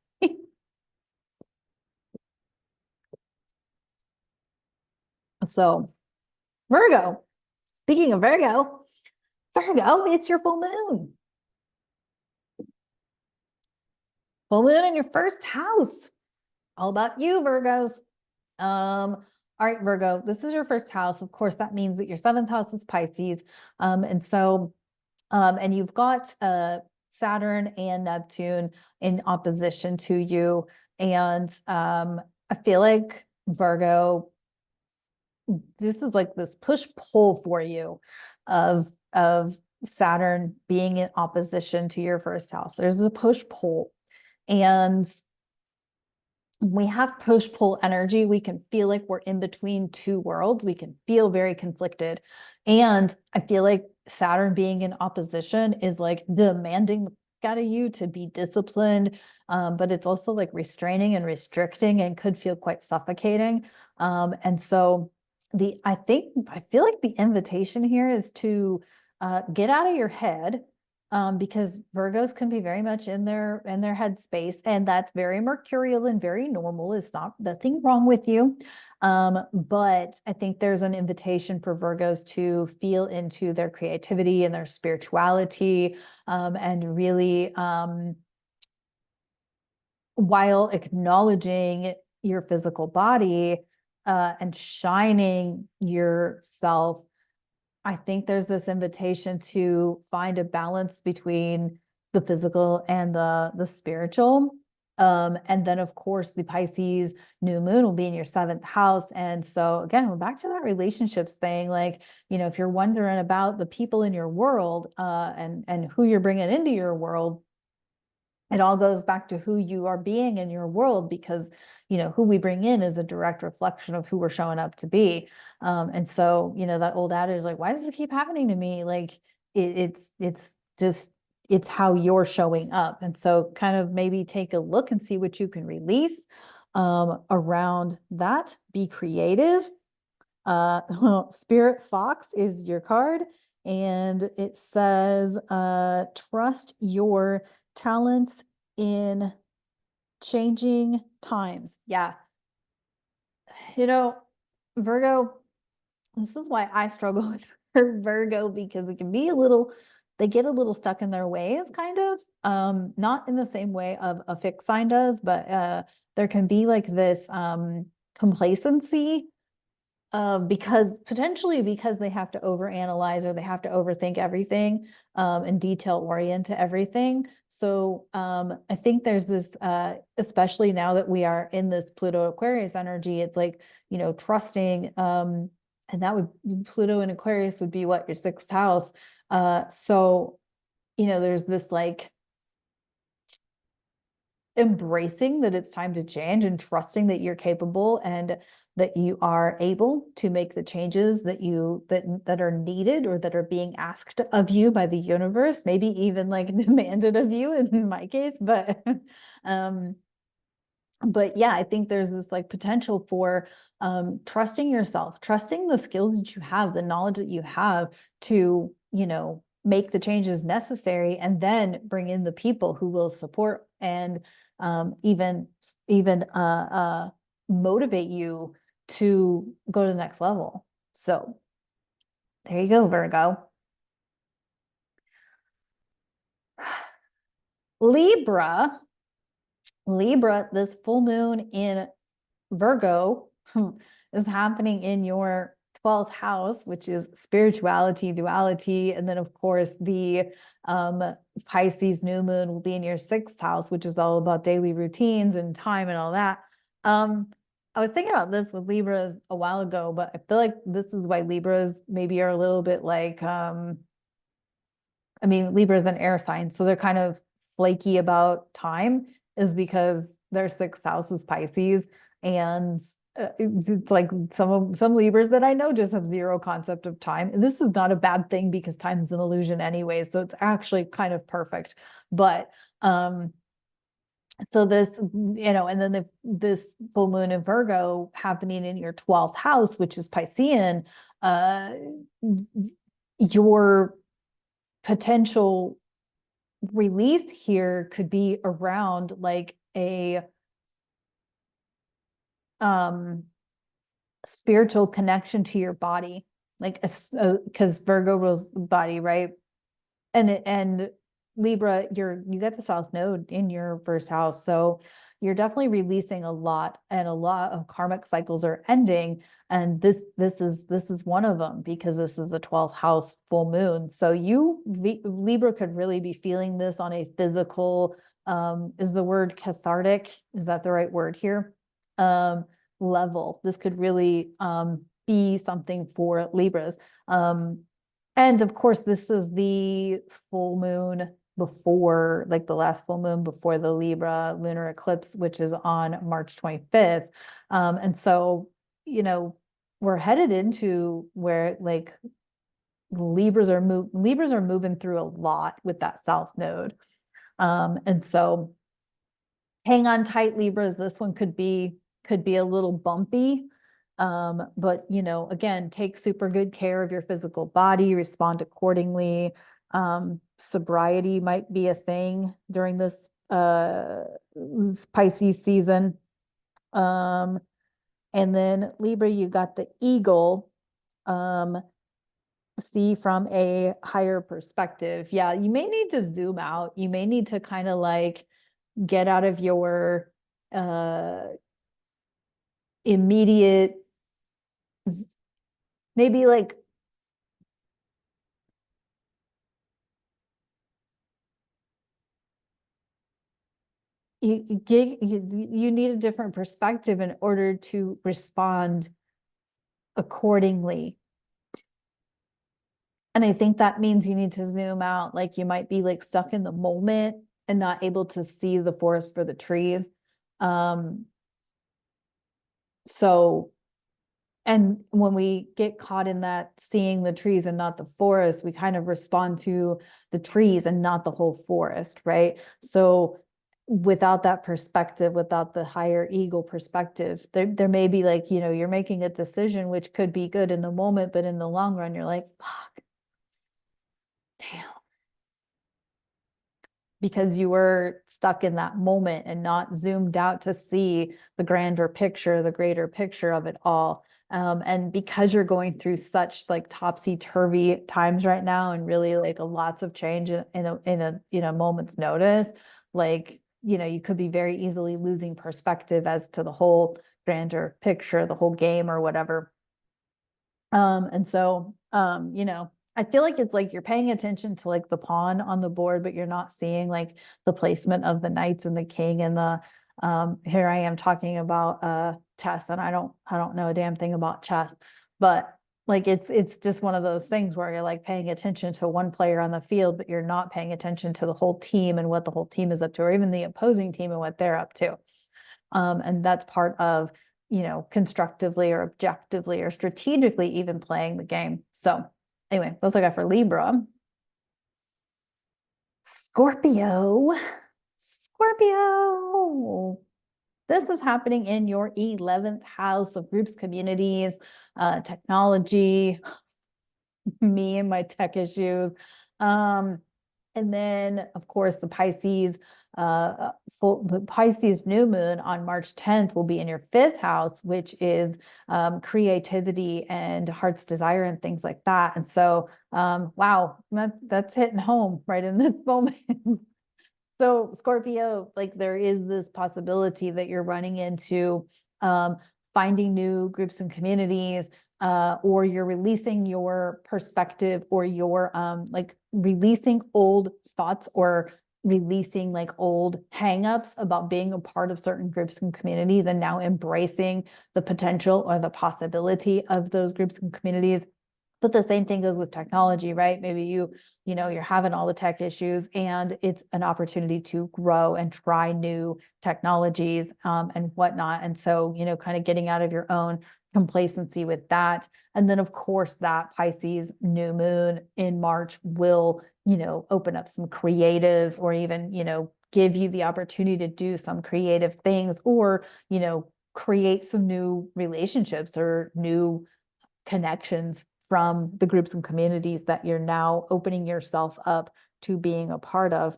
So, Virgo, speaking of Virgo, it's your full moon. Full moon in your first house. All about you, Virgos. All right, Virgo, this is your first house. Of course, that means that your seventh house is Pisces. And you've got Saturn and Neptune in opposition to you. And I feel like Virgo, this is like this push-pull for you of Saturn being in opposition to your first house. There's a push-pull. And we have push-pull energy. We can feel like we're in between two worlds. We can feel very conflicted. And I feel like Saturn being in opposition is like demanding out of you to be disciplined, but it's also like restraining and restricting and could feel quite suffocating. And so I feel like the invitation here is to get out of your head, because Virgos can be very much in their headspace, and that's very mercurial and very normal. It's not nothing wrong with you. But I think there's an invitation for Virgos to feel into their creativity and their spirituality, and really, while acknowledging your physical body, and shining yourself. I think there's this invitation to find a balance between the physical and the spiritual. And then of course the Pisces new moon will be in your seventh house. And so again, we're back to that relationships thing. Like, if you're wondering about the people in your world, and who you're bringing into your world, it all goes back to who you are being in your world, because who we bring in is a direct reflection of who we're showing up to be. And so that old adage, like, why does it keep happening to me? Like it's just, it's how you're showing up. And so kind of maybe take a look and see what you can release around that. Be creative. Spirit Fox is your card, and it says trust your talents in changing times. Yeah. Virgo, this is why I struggle with Virgo, because it can be they get a little stuck in their ways, kind of. Not in the same way of a fixed sign does, but there can be like this complacency, because they have to overanalyze, or they have to overthink everything, and detail orient to everything. So I think there's this, especially now that we are in this Pluto Aquarius energy, it's like, trusting, and that would, Pluto in Aquarius would be what, your sixth house. So, there's this like embracing that it's time to change, and trusting that you're capable and that you are able to make the changes that are needed, or that are being asked of you by the universe, maybe even like demanded of you in my case. But yeah, I think there's this like potential for trusting yourself, trusting the skills that you have, the knowledge that you have to, make the changes necessary, and then bring in the people who will support and even motivate you to go to the next level. So there you go, Virgo. Libra, this full moon in Virgo is happening in your 12th house, which is spirituality, duality. And then of course the Pisces new moon will be in your 6th house, which is all about daily routines and time and all that. I was thinking about this with Libras a while ago, but I feel like this is why Libras maybe are a little bit like, Libra is an air sign, so they're kind of flaky about time, is because their 6th house is Pisces. And it's like some Libras that I know just have zero concept of time. And this is not a bad thing, because time is an illusion anyway, so it's actually kind of perfect. But so this, and then this full moon in Virgo happening in your 12th house, which is Piscean, your potential release here could be around like a spiritual connection to your body, like because Virgo rules the body, right? And Libra, you got the South Node in your first house, so you're definitely releasing a lot, and a lot of karmic cycles are ending. And this is one of them, because this is a 12th house full moon. So Libra could really be feeling this on a physical, is the word cathartic, is that the right word here? Level. This could really be something for Libras. And of course, this is the full moon before, like the last full moon before the Libra lunar eclipse, which is on March 25th. And so, we're headed into where like Libras are moving through a lot with that South Node. And so hang on tight, Libras. This one could be a little bumpy. But again, take super good care of your physical body, respond accordingly. Sobriety might be a thing during this Pisces season. And then Libra, you got the eagle. See from a higher perspective. Yeah, you may need to zoom out. You may need to kind of like get out of your immediate, maybe like you need a different perspective in order to respond accordingly. And I think that means you need to zoom out. Like you might be like stuck in the moment and not able to see the forest for the trees. So, and when we get caught in that seeing the trees and not the forest, we kind of respond to the trees and not the whole forest, right? So without that perspective, without the higher eagle perspective, there may be like, you're making a decision which could be good in the moment, but in the long run, you're like, fuck, damn. Because you were stuck in that moment and not zoomed out to see the grander picture, the greater picture of it all. And because you're going through such like topsy-turvy times right now, and really like lots of change in a moment's notice, like, you could be very easily losing perspective as to the whole grander picture, the whole game or whatever. And so, I feel like it's like you're paying attention to like the pawn on the board, but you're not seeing like the placement of the knights and the king and the here I am talking about chess, and I don't know a damn thing about chess, but like it's just one of those things where you're like paying attention to one player on the field, but you're not paying attention to the whole team and what the whole team is up to, or even the opposing team and what they're up to. And that's part of constructively or objectively or strategically even playing the game. So anyway, that's what I got for Libra. Scorpio. Scorpio. This is happening in your 11th house of groups, communities, technology, me and my tech issues. And then, of course, the Pisces Pisces new moon on March 10th will be in your 5th house, which is creativity and heart's desire and things like that. And so, wow, that's hitting home right in this moment. So Scorpio, like there is this possibility that you're running into finding new groups and communities, or you're releasing your perspective, or you're like releasing old thoughts, or releasing like old hangups about being a part of certain groups and communities, and now embracing the potential or the possibility of those groups and communities. But the same thing goes with technology, right? Maybe you're having all the tech issues, and it's an opportunity to grow and try new technologies and whatnot. And so, kind of getting out of your own complacency with that. And then, of course, that Pisces new moon in March will, open up some creative, or even, give you the opportunity to do some creative things, or, create some new relationships or new connections from the groups and communities that you're now opening yourself up to being a part of.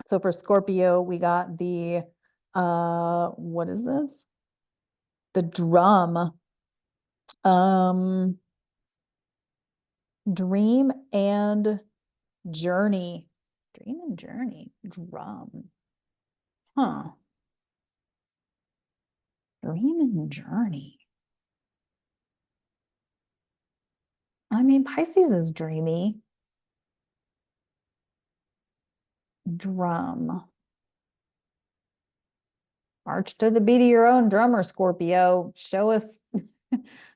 So for Scorpio, we got the, what is this? The drum. Dream and journey. Dream and journey. Drum. Huh. Dream and journey. I mean, Pisces is dreamy. Drum. March to the beat of your own drummer, Scorpio. Show us,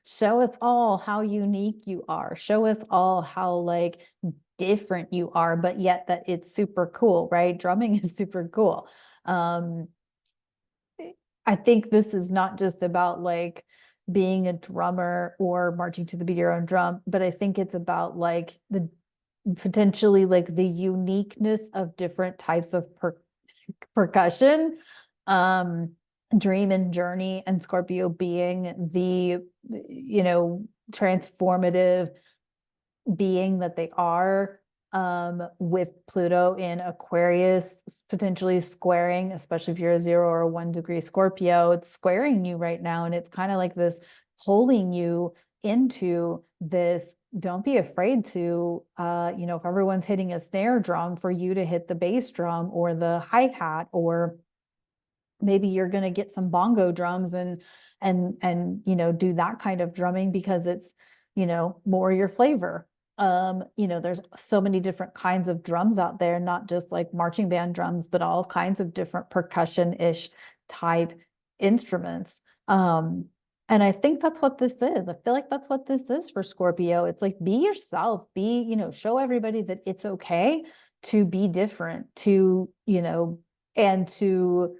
show us all how unique you are. Show us all how like different you are, but yet that it's super cool, right? Drumming is super cool. I think this is not just about like being a drummer or marching to the beat of your own drum, but I think it's about like the potentially like the uniqueness of different types of percussion. Dream and journey, and Scorpio being the, you know, transformative being that they are, with Pluto in Aquarius potentially squaring, especially if you're a 0 or a 1 degree Scorpio, it's squaring you right now. And it's kind of like this pulling you into this. Don't be afraid to, you know, if everyone's hitting a snare drum, for you to hit the bass drum or the hi-hat, or maybe you're going to get some bongo drums and you know, do that kind of drumming because it's, you know, more your flavor. You know, there's so many different kinds of drums out there, not just like marching band drums, but all kinds of different percussion-ish type instruments. And I think that's what this is. I feel like that's what this is for Scorpio. It's like, be yourself, be, you know, show everybody that it's okay to be different, to, you know, and to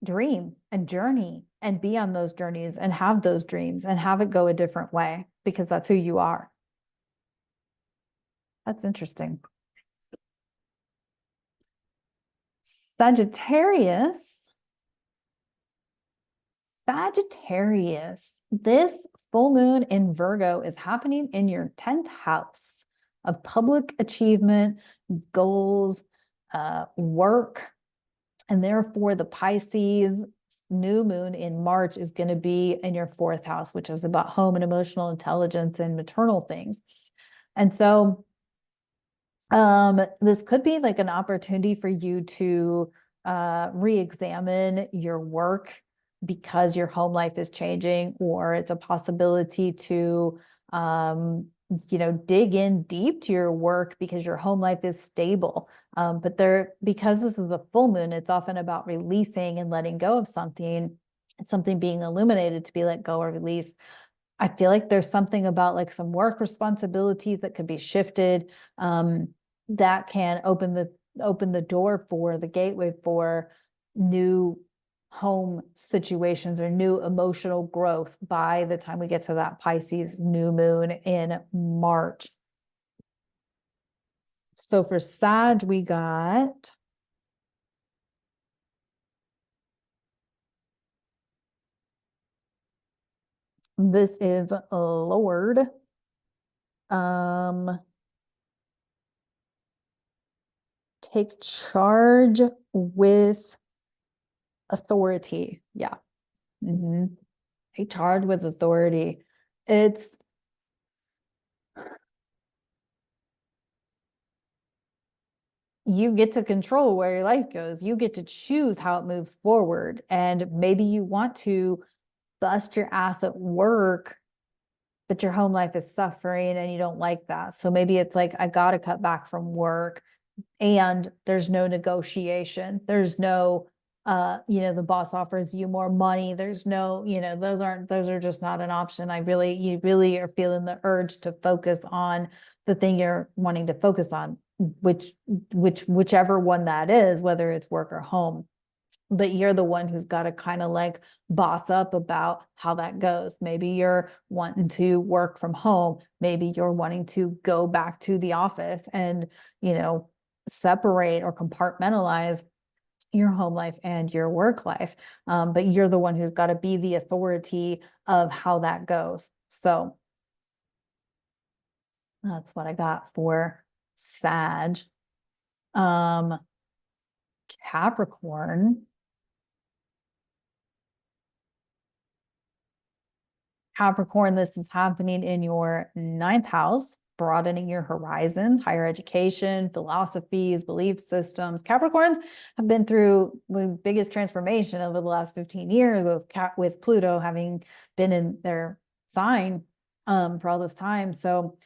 dream and journey and be on those journeys and have those dreams and have it go a different way, because that's who you are. That's interesting. Sagittarius. Sagittarius. This full moon in Virgo is happening in your 10th house of public achievement, goals, work. And therefore, the Pisces new moon in March is going to be in your 4th house, which is about home and emotional intelligence and maternal things. And so this could be like an opportunity for you to re-examine your work because your home life is changing, or it's a possibility to you know, dig in deep to your work because your home life is stable. But there, because this is a full moon, it's often about releasing and letting go of something, something being illuminated to be let go or released. I feel like there's something about like some work responsibilities that could be shifted, that can open the door for the gateway for new home situations or new emotional growth by the time we get to that Pisces new moon in March. So for Sag, we got this is Lord. Take charge with authority. Yeah. Take charge with authority. It's you get to control where your life goes. You get to choose how it moves forward. And maybe you want to bust your ass at work, but your home life is suffering and you don't like that. So maybe it's like, I got to cut back from work, and there's no negotiation. There's no, you know, the boss offers you more money. There's no, you know, those are just not an option. You really are feeling the urge to focus on the thing you're wanting to focus on, whichever one that is, whether it's work or home. But you're the one who's got to kind of like boss up about how that goes. Maybe you're wanting to work from home. Maybe you're wanting to go back to the office and, you know, separate or compartmentalize your home life and your work life. But you're the one who's got to be the authority of how that goes. So That's what I got for Sag. Um, Capricorn. Capricorn, this is happening in your ninth house, broadening your horizons, higher education, philosophies, belief systems. Capricorns have been through the biggest transformation over the last 15 years with Pluto having been in their sign for all this time. So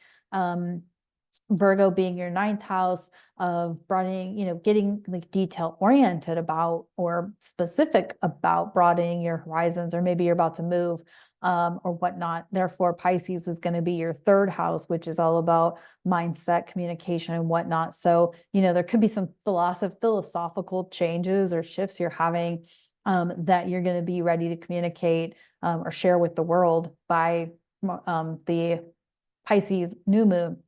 Virgo being your ninth house of broadening, getting like detail oriented about or specific about broadening your horizons, or maybe you're about to move or whatnot. Therefore, Pisces is going to be your third house, which is all about mindset, communication, and whatnot. So, there could be some philosophical changes or shifts you're having that you're going to be ready to communicate or share with the world by the Pisces new moon.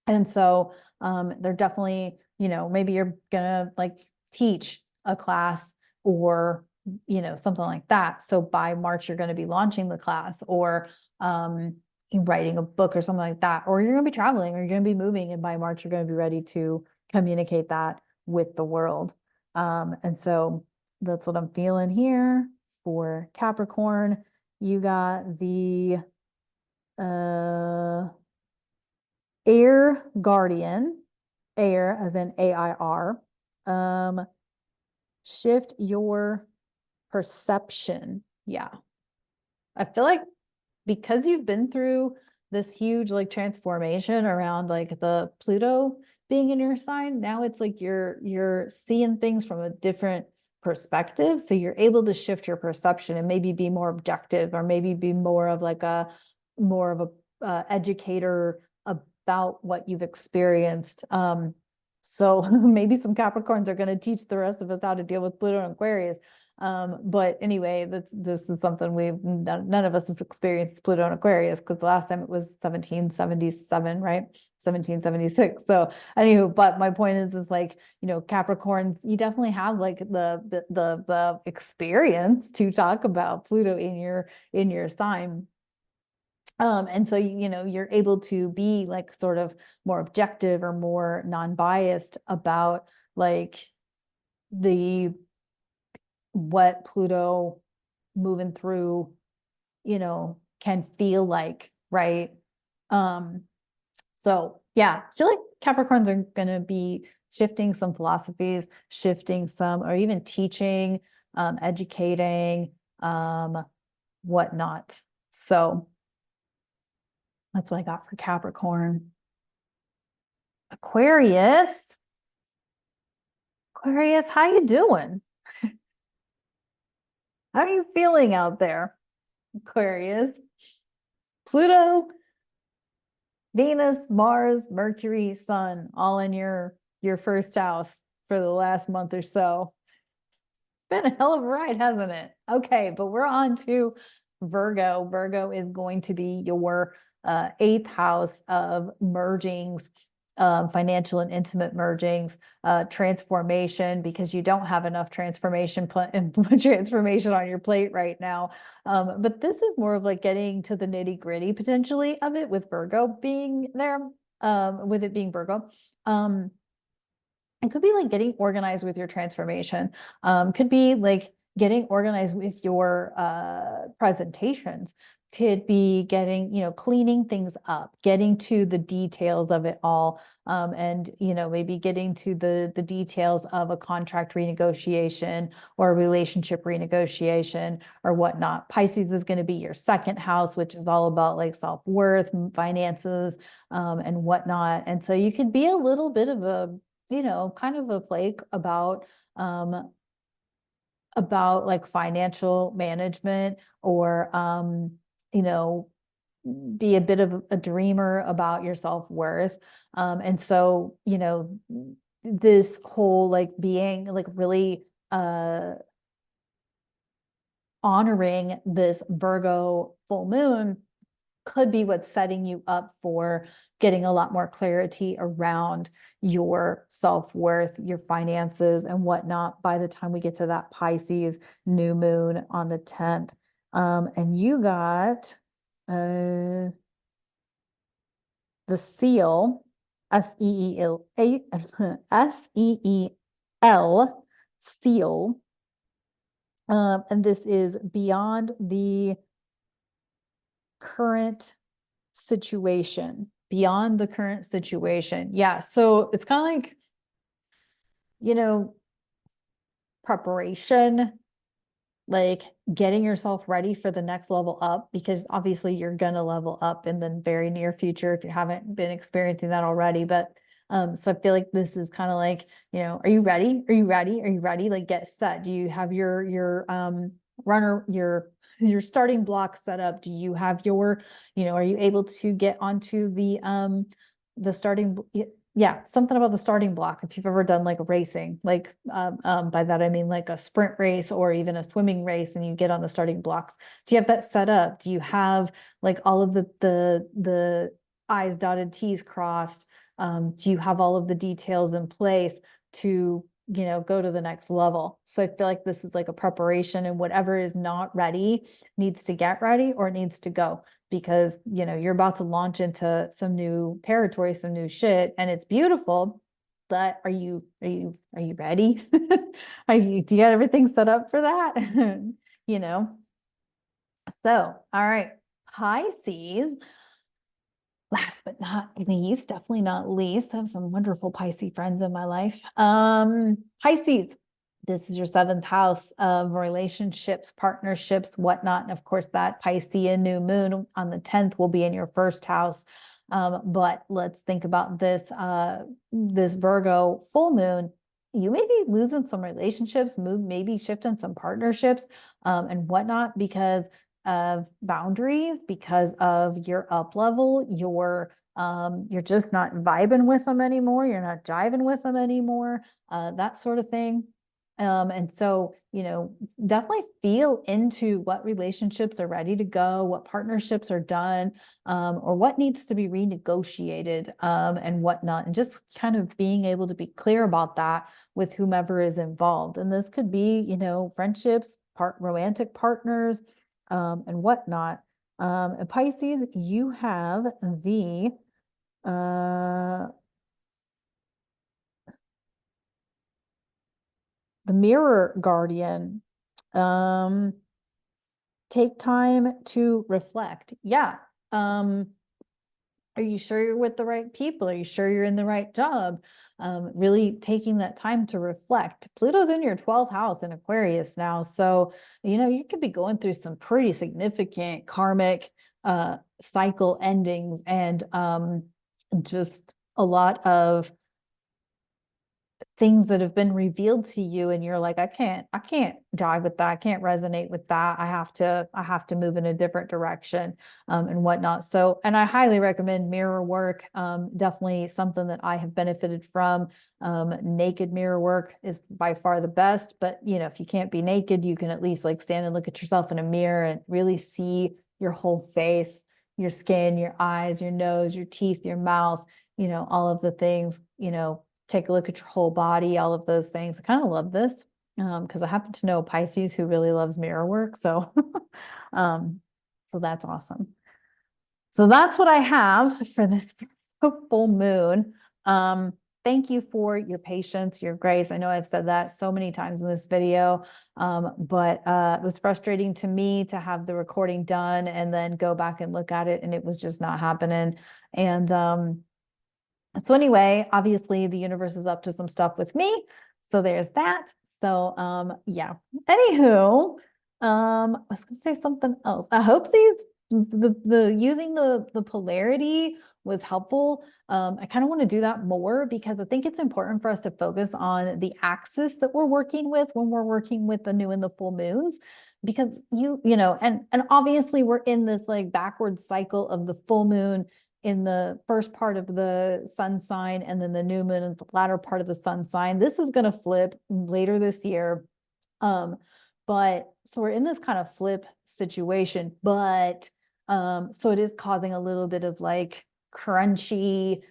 And so they're definitely, maybe you're gonna like teach a class or, something like that. So by March, you're going to be launching the class or writing a book or something like that. Or you're going to be traveling or you're going to be moving. And by March, you're going to be ready to communicate that with the world. And so that's what I'm feeling here for Capricorn. You got the Air Guardian, air as in AIR, shift your perception. Yeah. I feel like because you've been through this huge like transformation around like the Pluto being in your sign, now it's like you're seeing things from a different perspective. So you're able to shift your perception and maybe be more objective, or maybe be more of a educator about what you've experienced. So maybe some Capricorns are going to teach the rest of us how to deal with Pluto and Aquarius. But anyway, this is something none of us has experienced Pluto and Aquarius, because the last time it was 1777, right? 1776. So anywho, but my point is like, Capricorns, you definitely have like the experience to talk about Pluto in your sign. And so, you're able to be like sort of more objective or more non-biased about like what Pluto moving through, can feel like, right? So yeah, I feel like Capricorns are gonna be shifting some philosophies, shifting some, or even teaching, educating, whatnot. So that's what I got for Capricorn. Aquarius. Aquarius, how you doing? How are you feeling out there? Aquarius. Pluto, Venus, Mars, Mercury, Sun, all in your first house for the last month or so. Been a hell of a ride, hasn't it? Okay, but we're on to Virgo. Virgo is going to be your eighth house of mergings, financial and intimate mergings, transformation, because you don't have enough transformation transformation on your plate right now. But this is more of like getting to the nitty gritty potentially of it, with Virgo being there, with it being Virgo. It could be like getting organized with your transformation. Could be like getting organized with your presentations. Could be getting, cleaning things up, getting to the details of it all, and maybe getting to the details of a contract renegotiation or a relationship renegotiation or whatnot. Pisces is going to be your second house, which is all about like self-worth, finances, and whatnot. And so you could be a little bit of a kind of a flake about like financial management, or be a bit of a dreamer about your self-worth. And so, this whole like being like really honoring this Virgo full moon could be what's setting you up for getting a lot more clarity around your self-worth, your finances, and whatnot by the time we get to that Pisces new moon on the 10th. And you got the seal, S-E-E-L, S-E-E-L, seal. And this is beyond the current situation, beyond the current situation. Yeah. So it's kind of like, preparation, like getting yourself ready for the next level up, because obviously you're going to level up in the very near future if you haven't been experiencing that already. But so I feel like this is kind of like, are you ready? Are you ready? Are you ready? Like, get set. Do you have your runner, your starting block set up? Do you have your, are you able to get onto the starting, yeah, something about the starting block. If you've ever done like racing, like by that I mean like a sprint race or even a swimming race, and you get on the starting blocks. Do you have that set up? Do you have like all of the I's dotted, T's crossed? Do you have all of the details in place to go to the next level? So I feel like this is like a preparation, and whatever is not ready needs to get ready or needs to go, because you're about to launch into some new territory, some new shit, and it's beautiful. But are you ready? Do you got everything set up for that? So all right, Pisces, last but not least, definitely not least, I have some wonderful Pisces friends in my life. Pisces, this is your 7th house of relationships, partnerships, whatnot. And of course, that Piscean new moon on the 10th will be in your 1st house. But let's think about this, this Virgo full moon. You may be losing some relationships, maybe shifting some partnerships, and whatnot, because of boundaries, because of your up level, you're just not vibing with them anymore, you're not jiving with them anymore, that sort of thing. And so, definitely feel into what relationships are ready to go, what partnerships are done, or what needs to be renegotiated, and whatnot, and just kind of being able to be clear about that with whomever is involved. And this could be, friendships, romantic partners, and whatnot. And Pisces, you have the mirror guardian. Take time to reflect. Yeah. Are you sure you're with the right people? Are you sure you're in the right job? Really taking that time to reflect. Pluto's in your 12th house in Aquarius now. So, you could be going through some pretty significant karmic cycle endings, and just a lot of things that have been revealed to you, and you're like, I can't jive with that, I can't resonate with that, I have to move in a different direction, and whatnot. So, and I highly recommend mirror work. Definitely something that I have benefited from. Naked mirror work is by far the best, but if you can't be naked, you can at least like stand and look at yourself in a mirror and really see your whole face, your skin, your eyes, your nose, your teeth, your mouth, all of the things, take a look at your whole body, all of those things. I kind of love this, because I happen to know a Pisces who really loves mirror work. So, so that's awesome. So that's what I have for this full moon. Thank you for your patience, your grace. I know I've said that so many times in this video, but it was frustrating to me to have the recording done and then go back and look at it, and it was just not happening. And so anyway, obviously the universe is up to some stuff with me. So there's that. So yeah. Anywho, I was gonna say something else. I hope the using the polarity was helpful. I kind of want to do that more, because I think it's important for us to focus on the axis that we're working with when we're working with the new and the full moons, because and obviously we're in this like backwards cycle of the full moon in the first part of the sun sign, and then the new moon in the latter part of the sun sign. This is going to flip later this year. But so we're in this kind of flip situation, but so it is causing a little bit of like crunchy,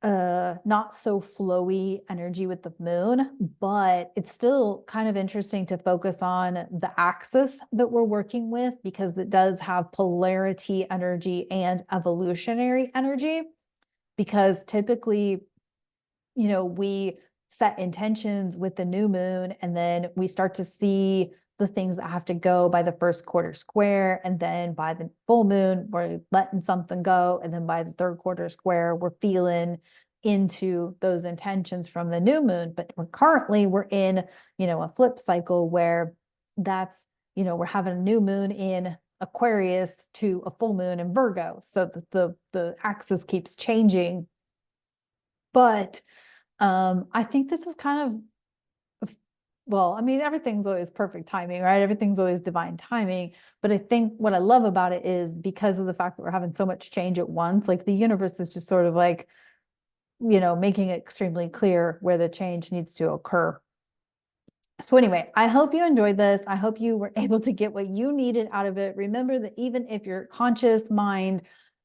not so flowy energy with the moon, but it's still kind of interesting to focus on the axis that we're working with, because it does have polarity energy and evolutionary energy. because typically, we set intentions with the new moon, and then we start to see the things that have to go by the first quarter square. And then by the full moon, we're letting something go. And then by the third quarter square, we're feeling into those intentions from the new moon. But we're in, a flip cycle where that's, we're having a new moon in Aquarius to a full moon in Virgo. So the axis keeps changing. But I think this is kind of, well, I mean, everything's always perfect timing, right? Everything's always divine timing. But I think what I love about it is because of the fact that we're having so much change at once, like the universe is just sort of like, making it extremely clear where the change needs to occur. So anyway, I hope you enjoyed this. I hope you were able to get what you needed out of it. Remember that even if your conscious mind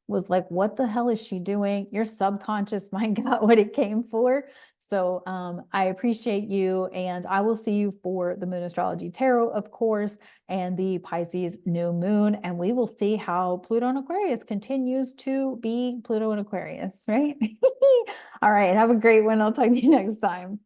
was like, what the hell is she doing? Your subconscious mind got what it came for. So I appreciate you, and I will see you for the Moon Astrology Tarot, of course, and the Pisces new moon. And we will see how Pluto in Aquarius continues to be Pluto in Aquarius, right? All right. Have a great one. I'll talk to you next time.